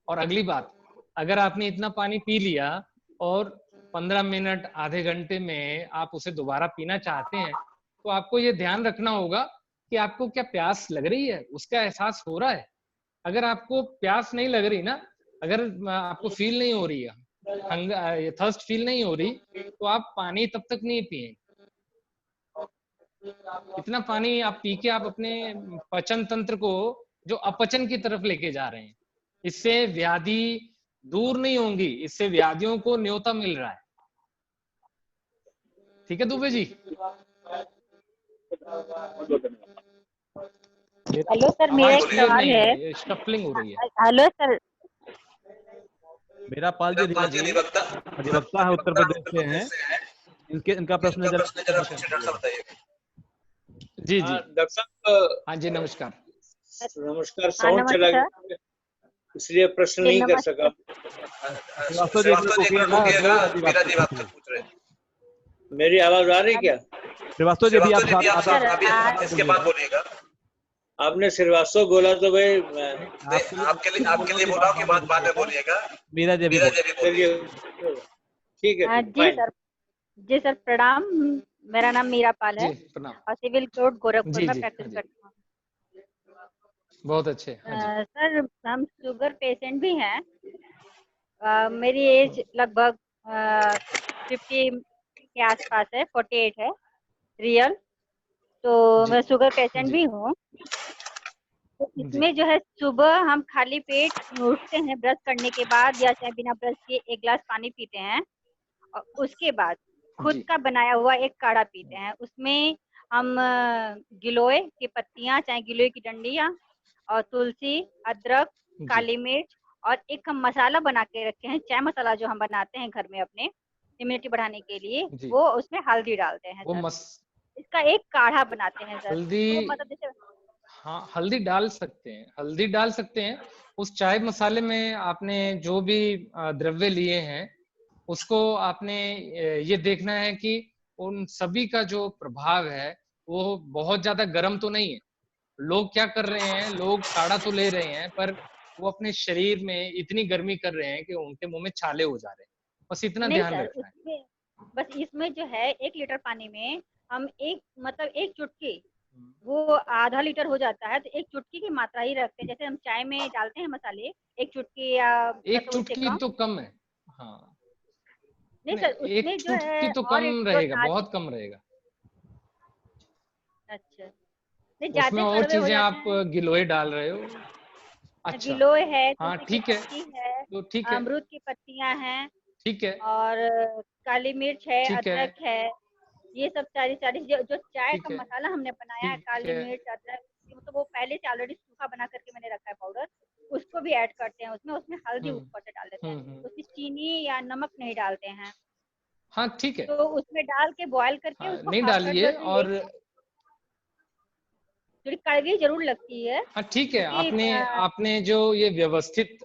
और अगली बात, अगर आपने इतना पानी पी लिया और 15 मिनट आधे घंटे में आप उसे दोबारा पीना चाहते हैं, तो आपको ये ध्यान रखना होगा कि आपको क्या प्यास लग रही है, उसका एहसास हो रहा है। अगर आपको प्यास नहीं लग रही ना, अगर आपको फील नहीं हो रही है, थर्स्ट फील नहीं हो रही, तो आप पानी तब तक नहीं पिए। इतना पानी आप पी के आप अपने पचन तंत्र को जो अपचन की तरफ लेके जा रहे हैं। इससे व्याधि दूर नहीं होंगी, इससे व्याधियों को न्योता मिल रहा है। ठीक है दुबे जी? हेलो सर, मेरा एक सवाल है। स्टफलिंग हो रही है। हेलो सर, मेरा पाल जी अधिवक्ता है, उत्तर प्रदेश से हैं। इनका प्रश्न बताइए। जी जी डॉक्टर साहब, हाँ जी, नमस्कार। नमस्कार। साउंड चला गया इसलिए प्रश्न नहीं कर सका। मेरी आवाज आ रही क्या? श्रीवास्तव जी, आप इसके बाद बोलिएगा। आपने श्रीवास्तव बोला तो भाई आपके लिए बोला कि बाद में बोलिएगा। मीरा जी ठीक है। जी सर प्रणाम। मेरा नाम मीरा पाल है और सिविल कोर्ट गोरखपुर में प्रैक्टिस करती हूँ। बहुत अच्छे। हाँ जी। सर हम शुगर पेशेंट भी हैं। मेरी एज लगभग 50 के आसपास है, 48 है रियल। तो जी मैं शुगर पेशेंट जी भी हूँ। तो जी इसमें जो है सुबह हम खाली पेट उठते हैं, ब्रश करने के बाद या चाहे बिना ब्रश किए 1 गिलास पानी पीते हैं और उसके बाद खुद जी का बनाया हुआ एक काढ़ा पीते हैं। उसमें हम गिलोय की पत्तियां, चाहे गिलोय की डंडियां और तुलसी, अदरक, जी काली मिर्च और एक हम मसाला बना के रखे हैं, चाय मसाला जो हम बनाते हैं घर में अपने इम्यूनिटी बढ़ाने के लिए, जी। वो उसमें हल्दी डालते हैं वो सर। मस इसका एक काढ़ा बनाते हैं सर। हल्दी, तो मतलब जैसे हाँ हल्दी डाल सकते हैं, हल्दी डाल सकते हैं। उस चाय मसाले में आपने जो भी द्रव्य लिए हैं उसको आपने ये देखना है कि उन सभी का जो प्रभाव है वो बहुत ज्यादा गर्म तो नहीं है। लोग क्या कर रहे हैं, लोग काढ़ा तो ले रहे हैं पर वो अपने शरीर में इतनी गर्मी कर रहे हैं कि उनके मुंह में छाले हो जा रहे हैं। बस इतना नहीं ध्यान सर, रखना है। उसमें बस इसमें जो है 1 लीटर पानी में हम एक चुटकी, वो आधा लीटर हो जाता है तो 1 चुटकी की मात्रा ही रखते हैं। जैसे हम चाय में डालते हैं मसाले 1 चुटकी या एक मतलब उससे चुटकी कम। तो कम है। हाँ नहीं नहीं, सर, एक उसमें जो चुटकी है तो और कम जो रहेगा, ताजे, बहुत कम रहेगा। अच्छा नहीं उसमें ज्यादा और कड़वे हो चीजें जाते आप हैं। गिलोय डाल रहे हो। अच्छा, गिलोय है, हाँ तुलसी की ठीक है, पत्ती है, तो ठीक है, अमरूद की पत्तियां हैं ठीक है, और काली मिर्च है, ठीक है, अदरक है। ये सब सारी सारी जो चाय का ठीक है, मसाला हमने बनाया है, ठीक काली है। मिर्च, अदरक, तो वो पहले से ऑलरेडी सूखा बना करके मैंने रखा है पाउडर, उसको भी ऐड करते हैं उसमें। उसमें हल्दी हम्म ऊपर से डाल देते हैं, हम्म। उसमें चीनी या नमक नहीं डालते हैं। हाँ ठीक है। तो उसमें डाल के बॉयल करके हाँ उसको नहीं हाफ कट डालिए। वर्जन और लेके, थोड़ी कड़वी जरूर लगती है हाँ ठीक है, क्योंकि आपने आपने जो ये व्यवस्थित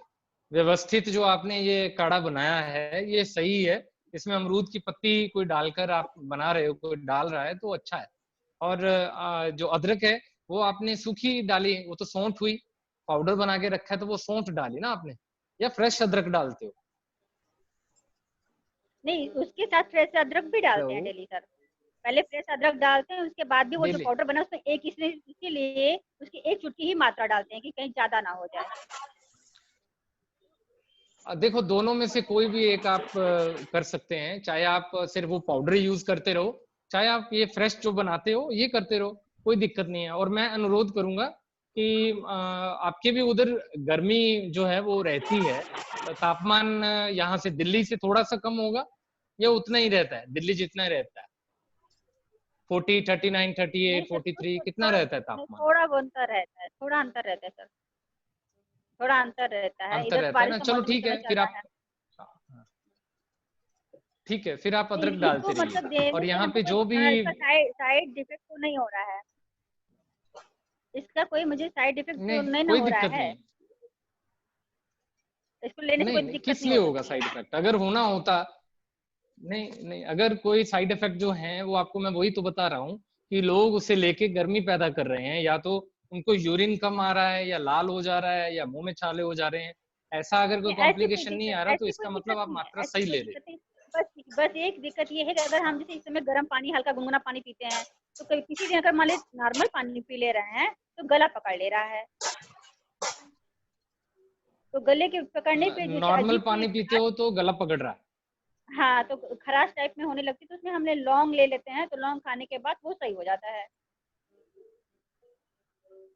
व्यवस्थित जो आपने ये काढ़ा बनाया है ये सही है। इसमें अमरूद की पत्ती कोई डालकर आप बना रहे हो, कोई डाल रहा है तो अच्छा है। और जो अदरक है वो आपने सूखी डाली, वो तो सौंठ हुई। पाउडर बना के रखा है तो वो सौंठ डाली ना आपने, या फ्रेश अदरक डालते हो? नहीं, उसके साथ फ्रेश अदरक भी डालते हैं हेलो, डेली सर। पहले फ्रेश अदरक डालते हैं, उसके बाद भी वो जो डेली। पाउडर बना उसमें एक इसके लिए उसकी 1 चुटकी ही मात्रा डालते हैं कि कहीं ज्यादा ना हो जाए। देखो दोनों में से कोई भी एक आप कर सकते हैं। चाहे आप सिर्फ वो पाउडर यूज करते रहो, चाहे आप ये फ्रेश जो बनाते हो ये करते रहो, कोई दिक्कत नहीं है। और मैं अनुरोध करूंगा कि आपके भी उधर गर्मी जो है वो रहती है, तापमान यहाँ से दिल्ली से थोड़ा सा कम होगा या उतना ही रहता है, दिल्ली जितना ही रहता है? 40, 39, नहीं 38, सर, 43 कितना थोड़ा रहता है नहीं, तापमान? थोड़ा वो अंतर रहता है, थोड़ा अंतर रहता है सर, थोड़ा अंतर रहता है। अंतर इधर तो रहता है बारिश ना। का चलो मौसम इस ठीक समय है, चल फिर रहा आप है। ठीक है, फिर आप अदरक नहीं, इसको डालते रहिए। मतलब देने और से यहाँ हमको पे कोई जो भी इसका साइड इफेक्ट तो नहीं हो रहा है? इसका कोई मुझे साइड इफेक्ट तो नहीं, नहीं ना कोई हो रहा दिक्कत है? नहीं। इसको लेने से नहीं कोई नहीं, दिक्कत किस नहीं लिए हो होगा सकती है? Side effect? अगर होना होता, नहीं नहीं, अगर कोई साइड इफेक्ट जो है वो आपको, मैं वही तो बता रहा हूँ कि लोग उसे लेके गर्मी पैदा कर रहे हैं, या तो उनको यूरिन कम आ रहा है, या लाल हो जा रहा है, या मुंह में छाले हो जा रहे हैं। ऐसा अगर कोई कॉम्प्लिकेशन नहीं आ रहा तो ऐसी कोई इसका मतलब दिक्कत आप नहीं है, मात्रा ऐसी सही कोई ले रहे दिक्कत नहीं। बस बस एक दिक्कत ये है कि अगर हम जैसे इस समय गर्म पानी, हल्का गुनगुना पानी पीते हैं, तो कभी किसी दिन अगर मान लीजिए नॉर्मल पानी पी ले रहे हैं तो गला पकड़ ले रहा है। तो गले के पकड़ने पे हो। जैसे नॉर्मल अजीब सी पानी पीते हो तो गला पकड़ रहा है? हाँ, तो खराश टाइप में होने लगती है, तो उसमें हमने लौंग ले लेते हैं, तो लौंग खाने के बाद वो सही हो जाता है।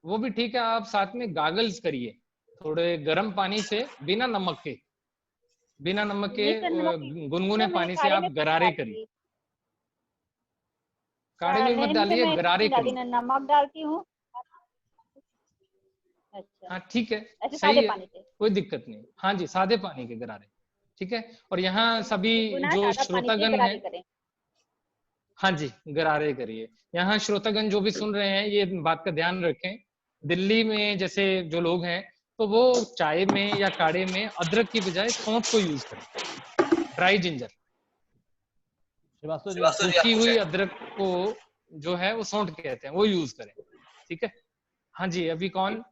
वो भी ठीक है, आप साथ में गागल्स करिए थोड़े गर्म पानी से, बिना नमक के, बिना नमक के नहीं सर, नमक गुनगुने तो मैं पानी से काढ़े आप में कुछ नहीं गरारे करिए। डालती, काढ़े में मत काढ़े में तो डालिए, मैं कुछ गरारे नहीं डालती, करिए। ना नमक डालती हूँ। अच्छा, हाँ ठीक है, ऐसे सही सादे है, पानी से कोई दिक्कत नहीं। हाँ जी, सादे पानी के गरारे, ठीक है। और यहाँ सभी गुनगुना जो सादा पानी से श्रोतागण हैं, गरारे करें। हाँ जी गरारे करिए। यहाँ श्रोतागण जो भी सुन रहे हैं ये बात का ध्यान रखें, दिल्ली में जैसे जो लोग हैं तो वो चाय में या काढ़े में अदरक की बजाय सौंठ को यूज करें, ड्राई जिंजर, श्रीवास्तव जी आप सूखी हुई अदरक को जो है वो सौंठ कहते हैं, वो यूज करें, ठीक है। हाँ जी, अभी कौन?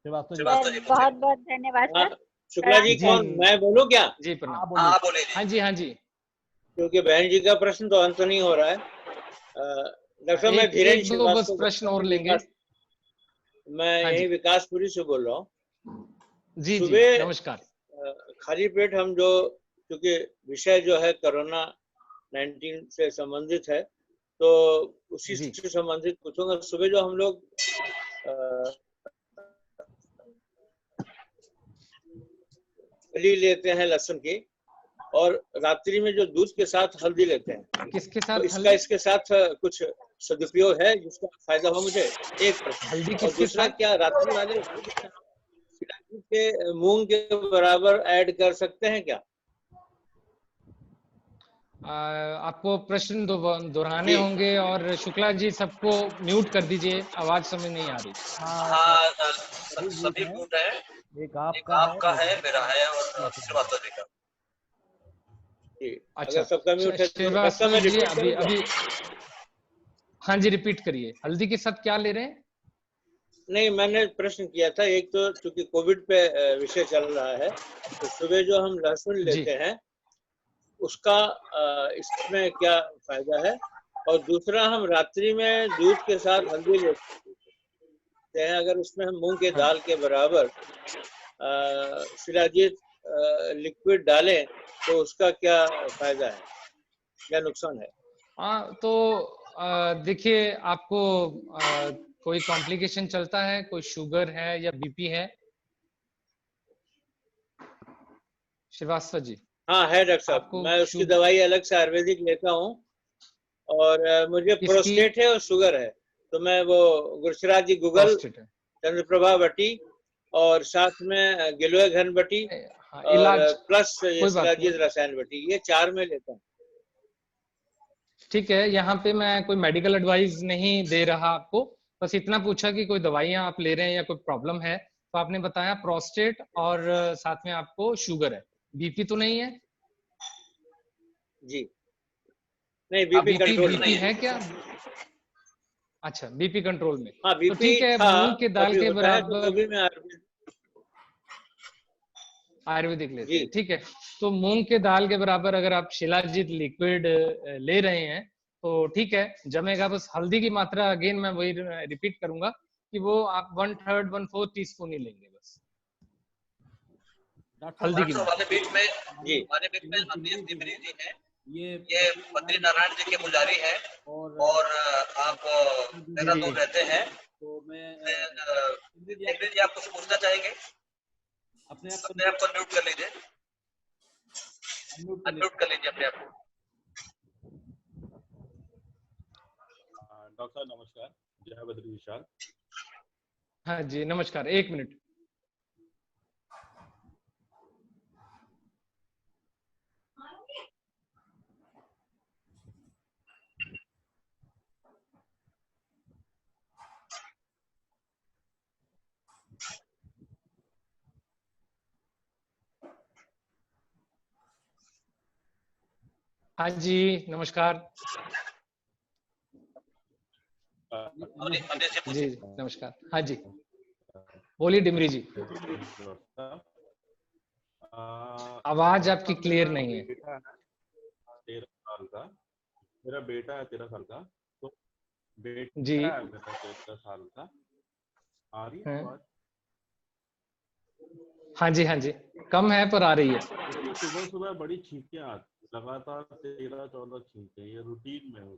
श्रीवास्तव जी सर बहुत बहुत धन्यवाद हाँ, सर। शुक्ला जी जी कौन, मैं बोलूं क्या? जी प्रणाम। बोलिए। हाँ जी, हाँ जी। क्योंकि बहन जी का प्रश्न तो अंत नहीं हो रहा है। डॉक्टर साहब, मैं एक धीरेन्द्र एक दो बस श्रीवास्तव प्रश्न गोरखपुर और से लेंगे। मैं हाँ जी। यही विकासपुरी से बोल रहा हूँ। जी जी सुबह नमस्कार। खाली पेट हम जो, क्योंकि विषय जो है कोरोना 19 से संबंधित है, तो उसी जी से संबंधित पूछूंगा। सुबह जो हम लोग हल्दी लेते हैं लहसुन की, और रात्रि में जो दूध के साथ हल्दी लेते हैं, किसके तो साथ इसके साथ कुछ सदुपयोग है जिसका फायदा हो मुझे? एक प्रश्न। हल्दी और किसके दूसरा, साथ? क्या रात्रि वाले दूध के मूंग के बराबर ऐड कर सकते हैं क्या? आपको प्रश्न दोहराने जी। होंगे, और शुक्ला जी सबको म्यूट कर दीजिए, आवाज समझ नहीं आ रही। हाँ सभी है, गुट है, एक एक आपका आपका है, है, मेरा है, और श्रीवास्तव श्रीवास्तव जी का। जी, अच्छा, अगर सबका म्यूट है तो सबका श्रीवास्तव मैं जी रिपीट अभी करूं क्या? अभी हाँ जी रिपीट करिए। हल्दी के साथ क्या ले रहे हैं? नहीं, मैंने प्रश्न किया था, एक तो चूंकि कोविड पे विषय चल रहा है, तो सुबह जो हम लहसुन जी लेते हैं उसका इसमें क्या फायदा है? और दूसरा, हम रात्रि में दूध के साथ हल्दी लेते हैं, अगर उसमें हम मूंग के हाँ दाल के बराबर शिलाजीत लिक्विड डालें तो उसका क्या फायदा है या नुकसान है? तो देखिए, आपको कोई कॉम्प्लिकेशन चलता है? कोई शुगर है या बीपी है श्रीवास्तव जी? हाँ है डॉक्टर साहब, आपको मैं उसकी दवाई अलग से आयुर्वेदिक लेता हूँ, और मुझे किसकी? प्रोस्टेट है और शुगर है, तो मैं वो गुरसराज जी गूगल प्रोस्टेट है। चंद्रप्रभा बटी और साथ में गिलोय घन बटी हाँ, और इलाज प्लस ये कोई बात नहीं। शिलाजीत रसायन बटी, ये 4 में लेता हूँ। ठीक है, यहाँ पे मैं कोई मेडिकल एडवाइस नहीं दे रहा आपको, बस इतना पूछा कि कोई दवाइयाँ आप ले रहे हैं या कोई प्रॉब्लम है। तो आपने बताया प्रोस्टेट और साथ में आपको शुगर है, बीपी तो नहीं है? जी नहीं, बीपी कंट्रोल बीपी में है क्या? अच्छा, बीपी कंट्रोल में। हाँ तो बीपी ठीक है, था, मूंग के दाल कभी के होता है तो वो बराबर भी मैं आयुर्वेदिक लेते जी हैं, ठीक है। तो मूंग के दाल के बराबर अगर आप शिलाजीत लिक्विड ले रहे हैं तो ठीक है, जमेगा। बस हल्दी की मात्रा अगेन मैं वही रिपीट करूंगा कि वो आप 1/3 1/4 टीस्पून ही लेंगे बस, हल्दी की मात्रा। हमारे बीच में जी अमरीश डिमरी जी हैं, ये ये बद्री नारायण जी के पुजारी हैं, और आप देहरादून रहते हैं। तो मैं डिमरी जी आप कुछ पूछना चाहेंगे? अपने अपने आप को म्यूट कर लीजिए, अनम्यूट कर लीजिए अपने आप को। डॉक्टर नमस्कार, जय बद्री विशाल। हाँ जी नमस्कार, 1 मिनट। हाँ जी नमस्कार। जी नमस्कार। हाँ जी बोलिए डिमरी जी। आवाज आपकी क्लियर नहीं है। 13 साल का मेरा बेटा है, 13 साल का, तो बेटा जी है मेरा 13 साल का। आ रही है आवाज? हाँ जी, हाँ जी, कम है पर आ रही है। सुबह सुबह बड़ी छींकें आती, लगातार 13-14 छींकें, ये रूटीन में हो।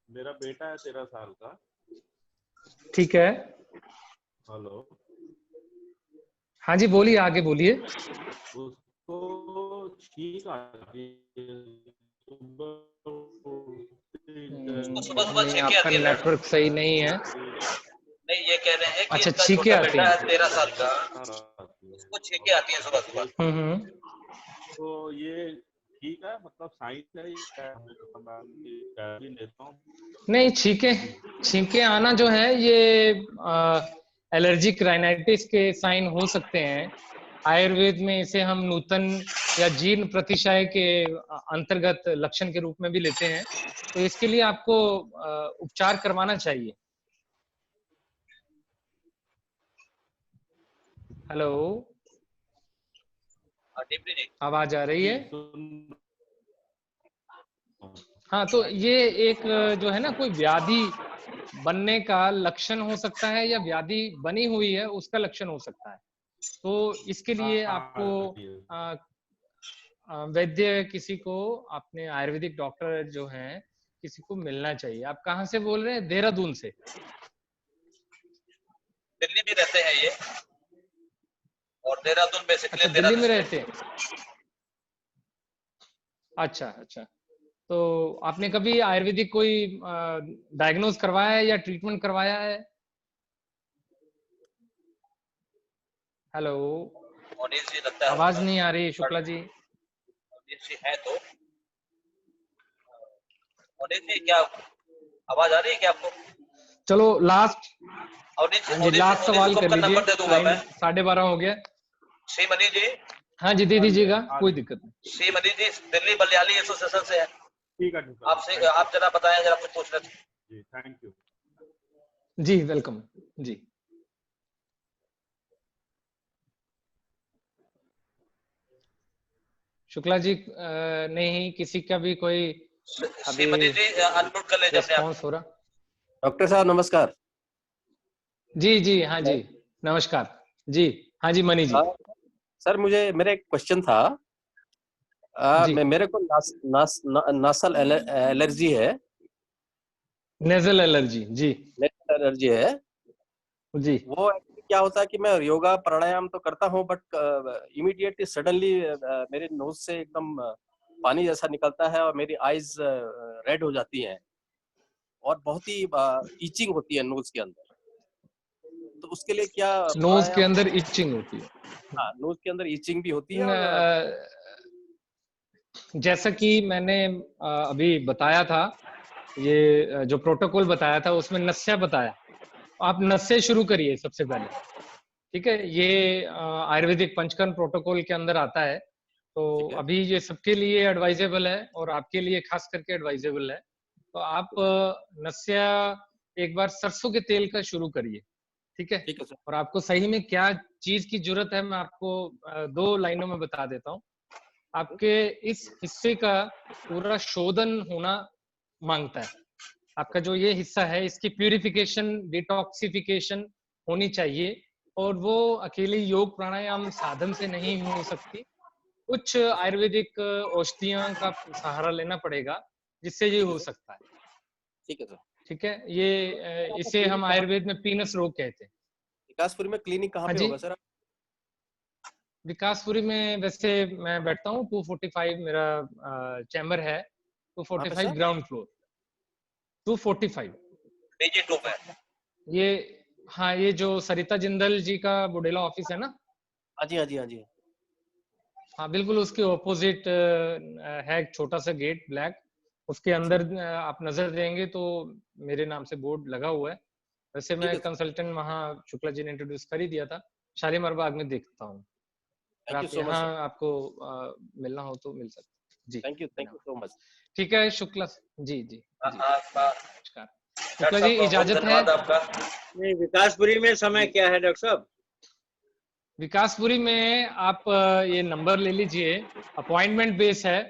मेरा बेटा है 13 साल का। ठीक है। हेलो। हाँ जी बोलिए, आगे बोलिए। उसको छींक आती है नहीं, आपका नेटवर्क सही नहीं है। नहीं, ये कह रहे हैं कि अच्छा, इसका छींकें छोटा आती बेटा है हैं। 13 साल का, उसको छींकें आती है सुबह सुबह। तो ये ठीक है, मतलब साइंस है, ये लेता हूँ। नहीं, छींके आना जो है ये एलर्जिक राइनाइटिस के साइन हो सकते हैं। आयुर्वेद में इसे हम नूतन या जीर्ण प्रतिशय के अंतर्गत लक्षण के रूप में भी लेते हैं। तो इसके लिए आपको उपचार करवाना चाहिए। हेलो, आवाज आ रही है? हाँ, तो ये एक जो है ना, कोई बनने का लक्षण हो सकता है या व्याधि बनी हुई है उसका लक्षण हो सकता है। तो इसके लिए आपको वैद्य किसी को, अपने आयुर्वेदिक डॉक्टर जो हैं किसी को मिलना चाहिए। आप कहाँ से बोल रहे हैं? देहरादून से? दिल्ली भी रहते हैं ये, और देहरादून बेसिकली। अच्छा, दिल्ली में रहते हैं। अच्छा अच्छा, तो आपने कभी आयुर्वेदिक कोई डायग्नोज करवाया है या ट्रीटमेंट करवाया है? हेलो, मोनीश जी लगता है आवाज नहीं आ रही शुक्ला जी। मोनीश जी है तो, मोनीश जी क्या आवाज आ रही है क्या आपको? चलो लास्ट, अवनीश हाँ जी, लास्ट सवाल कर लीजिए, नंबर दे दूंगा मैं। 12:30 हो गया। श्री मनीष जी, हाँ जी, दे दीजिएगा, कोई दिक्कत नहीं। श्री मनीष जी दिल्ली मलयाली एसोसिएशन से है। ठीक है, आपसे आप जरा बताएं, जरा कुछ पूछ रहे थे जी। थैंक यू जी, वेलकम जी। शुक्ला जी नहीं, किसी का भी कोई अभी अनम्यूट कर ले रिस्पॉन्स हो रहा? डॉक्टर साहब नमस्कार। जी जी, हाँ जी नमस्कार जी। हाँ जी मनी जी। सर मेरा एक क्वेश्चन था। मेरे को नासल एलर्जी है। नेजल एलर्जी, जी। नेजल एलर्जी है जी। वो क्या होता है कि मैं योगा प्राणायाम तो करता हूँ, बट इमीडिएटली सडनली मेरे नोज से एकदम पानी जैसा निकलता है और मेरी आईज रेड हो जाती हैं और बहुत ही ईचिंग होती है नोज के अंदर। तो उसके लिए क्या नोज के अंदर इचिंग होती है? हाँ, नोज के अंदर इचिंग भी होती है। और जैसा कि मैंने अभी बताया था, ये जो प्रोटोकॉल बताया था उसमें नस्या बताया, आप नस्से शुरू करिए सबसे पहले, ठीक है? ये आयुर्वेदिक पंचकर्म प्रोटोकॉल के अंदर आता है। तो अभी ये सबके लिए एडवाइजेबल है और आपके लिए खास करके एडवाइजेबल है। तो आप नस्या एक बार सरसों के तेल का शुरू करिए, ठीक है? और आपको सही में क्या चीज की जरूरत है मैं आपको 2 लाइनों में बता देता हूँ। आपके इस हिस्से का पूरा शोधन होना मांगता है। आपका जो ये हिस्सा है इसकी प्यूरिफिकेशन, डिटॉक्सिफिकेशन होनी चाहिए, और वो अकेले योग प्राणायाम साधन से नहीं हो सकती। कुछ आयुर्वेदिक औषधियों का सहारा लेना पड़ेगा जिससे ये हो सकता है। ठीक है सर। ठीक है, ये इसे हम आयुर्वेद में पीनस रोग कहते हैं। विकासपुरी में क्लिनिक कहाँ पे होगा सर? विकासपुरी में वैसे मैं बैठता हूँ 245 मेरा चैम्बर है, 245 ग्राउंड फ्लोर, 245 BG2 में। ये हाँ, ये जो सरिता जिंदल जी का बुडेला ऑफिस है ना? हाँ जी हाँ जी हाँ जी। हाँ बिल्कुल, उसके ऑपोजिट है एक छोटा सा गेट ब्लैक, उसके अंदर आप नजर देंगे तो मेरे नाम से बोर्ड लगा हुआ है। वैसे मैं कंसल्टेंट वहाँ शुक्ला जी ने इंट्रोड्यूस कर ही दिया था, शालीमार बाग में देखता हूँ। अगर आप यहाँ आपको मिलना हो तो मिल सकते हैं जी। Thank you so much. ठीक है शुक्ला जी जी नमस्कार। शुक्ला जी इजाजत है? नहीं, विकासपुरी में समय क्या है डॉक्टर साहब? विकासपुरी में आप ये नंबर ले लीजिए, अपॉइंटमेंट बेस है,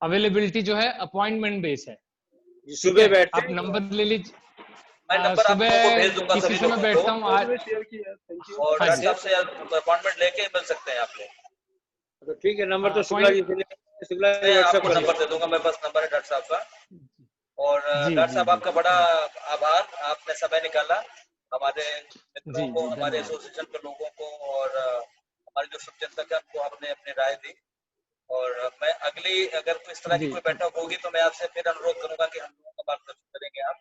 अवेलेबिलिटी जो है अपॉइंटमेंट बेस है। सुबह बैठते आप नंबर ले लीजिए। सुबह किसी समय बैठता हूँ आज, और डॉक्टर से अपॉइंटमेंट लेके मिल सकते हैं आप लोग। तो ठीक है, नंबर तो शुक्ला जी आपको नंबर दे दूंगा मैं, बस नंबर है डॉक्टर साहब का। और डॉक्टर साहब आपका बड़ा आभार, आपने समय निकाला हमारे मित्रों को, हमारे एसोसिएशन के लोगों को, और हमारे जो सब जनता है उनको आपने अपनी राय दी। और मैं अगली अगर कोई इस तरह की कोई बैठक होगी तो मैं आपसे फिर अनुरोध करूंगा कि हम लोगों का मार्गदर्शन करेंगे आप।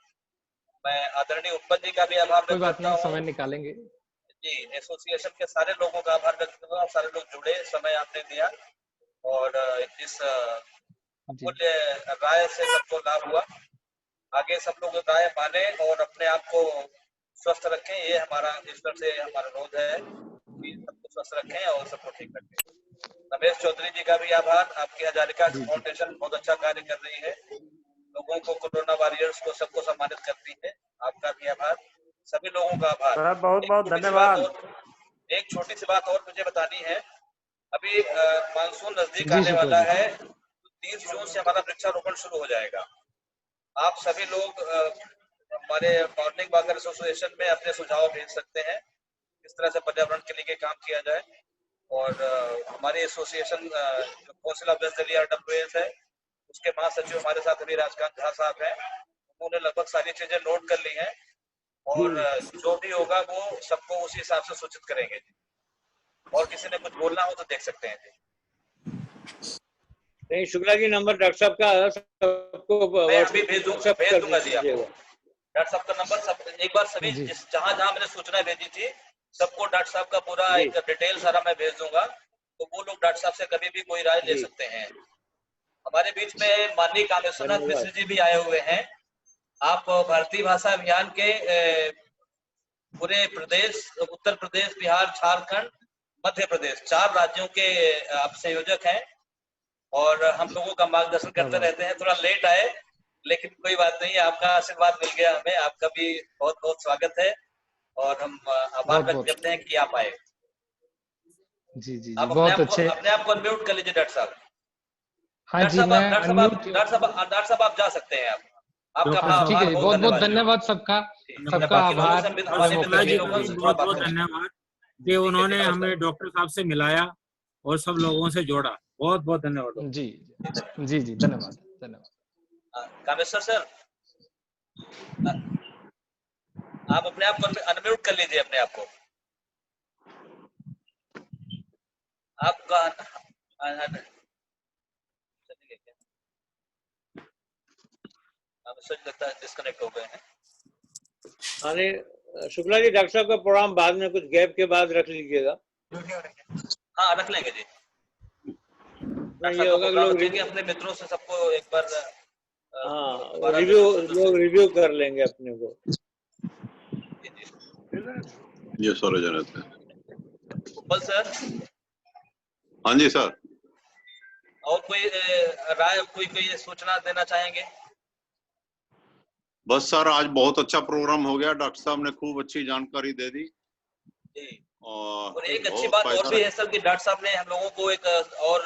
मैं आदरणीय उत्पल जी का भी आभार व्यक्त करता हूँ। समय निकालेंगे जी, एसोसिएशन के सारे लोगों का आभार व्यक्त करता हूँ। सारे लोग जुड़े, समय आपने दिया, और इस अमूल्य राय से सबको लाभ हुआ। आगे सब लोग राय माने और अपने आप को स्वस्थ रखें, ये हमारा ईश्वर से हमारा अनुरोध है कि सबको स्वस्थ रखें और सबको ठीक रखें। रमेश चौधरी जी का भी आभार, आपकी हजारिका फाउंडेशन बहुत अच्छा कार्य कर रही है, लोगों को, कोरोना वॉरियर्स को सबको सम्मानित करती है। आपका भी आभार, सभी लोगों का आभार। बहुत बहुत धन्यवाद। एक छोटी सी बात और मुझे बतानी है, अभी मानसून नजदीक आने वाला है, 30 जून से हमारा वृक्षारोपण शुरू हो जाएगा। आप सभी लोग हमारे मॉर्निंग वॉकर एसोसिएशन में अपने सुझाव भेज सकते हैं किस तरह से पर्यावरण के लिए काम किया जाए। और हमारे एसोसिएशन जो council of west Delhi RWS है, उसके महासचिव हमारे साथ अभी राजकांत झा साहब हैं, उन्होंने लगभग सारी चीजें नोट कर ली हैं और जो भी होगा वो सबको उसी हिसाब से सूचित करेंगे। और किसी ने कुछ बोलना हो तो देख सकते हैं जी। नहीं, शुक्ला जी नंबर डॉक्टर साहब का सबको मैं अभी भेज दूंगा जी आपको। डॉक्टर साहब का नंबर सब एक बार सभी जहां मैंने सूचना भेजी थी सबको डॉक्टर साहब का पूरा एक डिटेल सारा मैं भेज दूंगा, तो वो लोग डॉक्टर साहब से कभी भी कोई राय ले सकते हैं। हमारे बीच में माननीय कामेश्वरनाथ मिश्र जी भी आए हुए हैं। आप भारतीय भाषा अभियान के पूरे प्रदेश, उत्तर प्रदेश, बिहार, झारखंड, मध्य प्रदेश, 4 राज्यों के आप संयोजक हैं और हम लोगों का मार्गदर्शन करते रहते हैं। थोड़ा लेट आए लेकिन कोई बात नहीं, आपका आशीर्वाद मिल गया हमें। आपका भी बहुत बहुत स्वागत है और हम आभार व्यक्त करते हैं कि आप आए। जी आप बहुत अच्छे। अपने आप को अनम्यूट कर लीजिए डॉक्टर साहब। हाँ जी, मैं डॉक्टर साहब आप जा सकते हैं। आपका ठीक है, बहुत बहुत धन्यवाद सबका आभार। बहुत बहुत धन्यवाद कि उन्होंने हमें डॉक्टर साहब से मिलाया और सब लोगों से जोड़ा। बहुत बहुत धन्यवाद। जी धन्यवाद। कामेश्वर सर, आप अपने आप को अनम्यूट कर लीजिए अपने आप को। आपका लगता है डिस्कनेक्ट हो गए हैं। अरे शुक्ला जी, डॉक्टर साहब का प्रोग्राम बाद में कुछ गैप के बाद रख लीजिएगा। हाँ रख लेंगे जी। ये होगा कि लोग अपने मित्रों से सबको एक बार रिव्यू कर लेंगे अपने को। ये सारे जन रहते हैं सर। हाँ जी सर। और कोई राय, कोई सूचना देना चाहेंगे? बस सर, आज बहुत अच्छा प्रोग्राम हो गया। डॉक्टर साहब ने खूब अच्छी जानकारी दे दी और एक अच्छी बात और भी है सर कि डॉक्टर साहब ने हम लोगों को एक और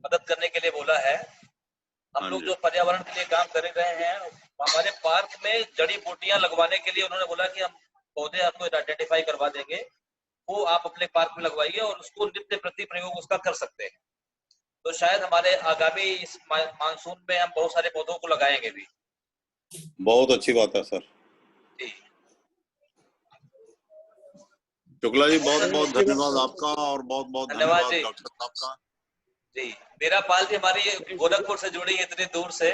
मदद करने के लिए बोला है। हम लोग जो पर्यावरण के लिए काम कर रहे हैं, हमारे पार्क में जड़ी बूटियां लगवाने के लिए उन्होंने बोला कि हम पौधे आपको आइडेंटिफाई करवा देंगे, वो आप अपने पार्क में लगवाइए और उसको नित्य प्रति प्रयोग उसका कर सकते हैं। तो शायद हमारे आगामी इस मानसून में हम बहुत सारे पौधों को लगाएंगे भी। बहुत अच्छी बात है सर। शुक्ला जी, बहुत बहुत धन्यवाद आपका और बहुत बहुत धन्यवाद डॉक्टर साहब का। जी मेरा पाल जी हमारी गोरखपुर से जुड़ी इतनी दूर से,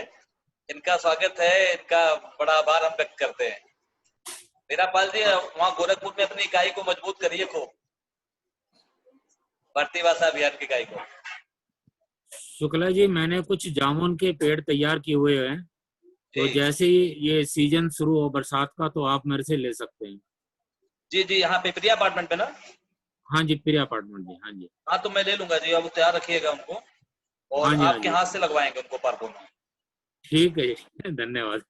इनका स्वागत है, इनका बड़ा आभार हम व्यक्त करते हैं। मेरा पाल जी वहाँ गोरखपुर में अपनी इकाई को मजबूत करिए खूब, भारतीय भाषा अभियान की इकाई को। शुक्ला जी, मैंने कुछ जामुन के पेड़ तैयार किए हुए हैं, तो जैसे ही ये सीजन शुरू हो बरसात का तो आप मेरे से ले सकते हैं। जी यहाँ पे प्रिया अपार्टमेंट पे ना? हाँ जी, प्रिया अपार्टमेंट जी। हाँ जी, हाँ तो मैं ले लूंगा जी, अब तैयार रखिएगा उनको और हाँ जी, आपके हाथ से लगवाएंगे उनको पार्कों में। ठीक है, धन्यवाद।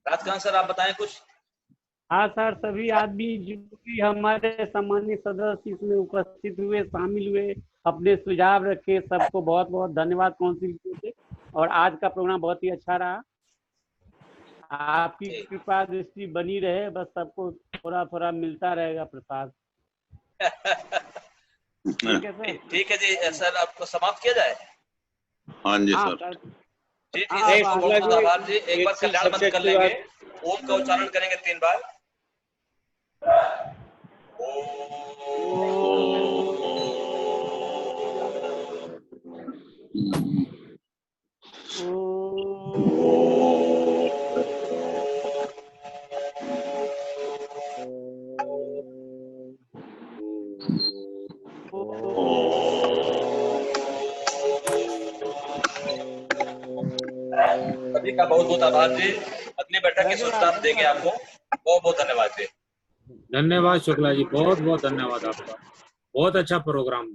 राजकांत सर आप बताएं कुछ। हाँ सर, सभी आदमी जो भी हमारे सम्मानित सदस्य इसमें उपस्थित हुए, शामिल हुए, अपने सुझाव रखे, सबको बहुत बहुत धन्यवाद काउंसिल से। और आज का प्रोग्राम बहुत ही अच्छा रहा। आपकी कृपा दृष्टि बनी रहे, बस सबको थोड़ा थोड़ा मिलता रहेगा प्रसाद। ठीक है सर। ठीक है जी सर, आपको समाप्त किया जाए। हाँ जी सर। जी बहुत आभार जी। एक बार कल्याण मंत्र कर लेंगे, ओम का उच्चारण करेंगे 3 बार। सभी का बहुत बहुत आभार जी। अगली बैठक की सूचना हम देंगे आपको। बहुत बहुत धन्यवाद जी। धन्यवाद शुक्ला जी, बहुत बहुत धन्यवाद आपका। बहुत अच्छा प्रोग्राम।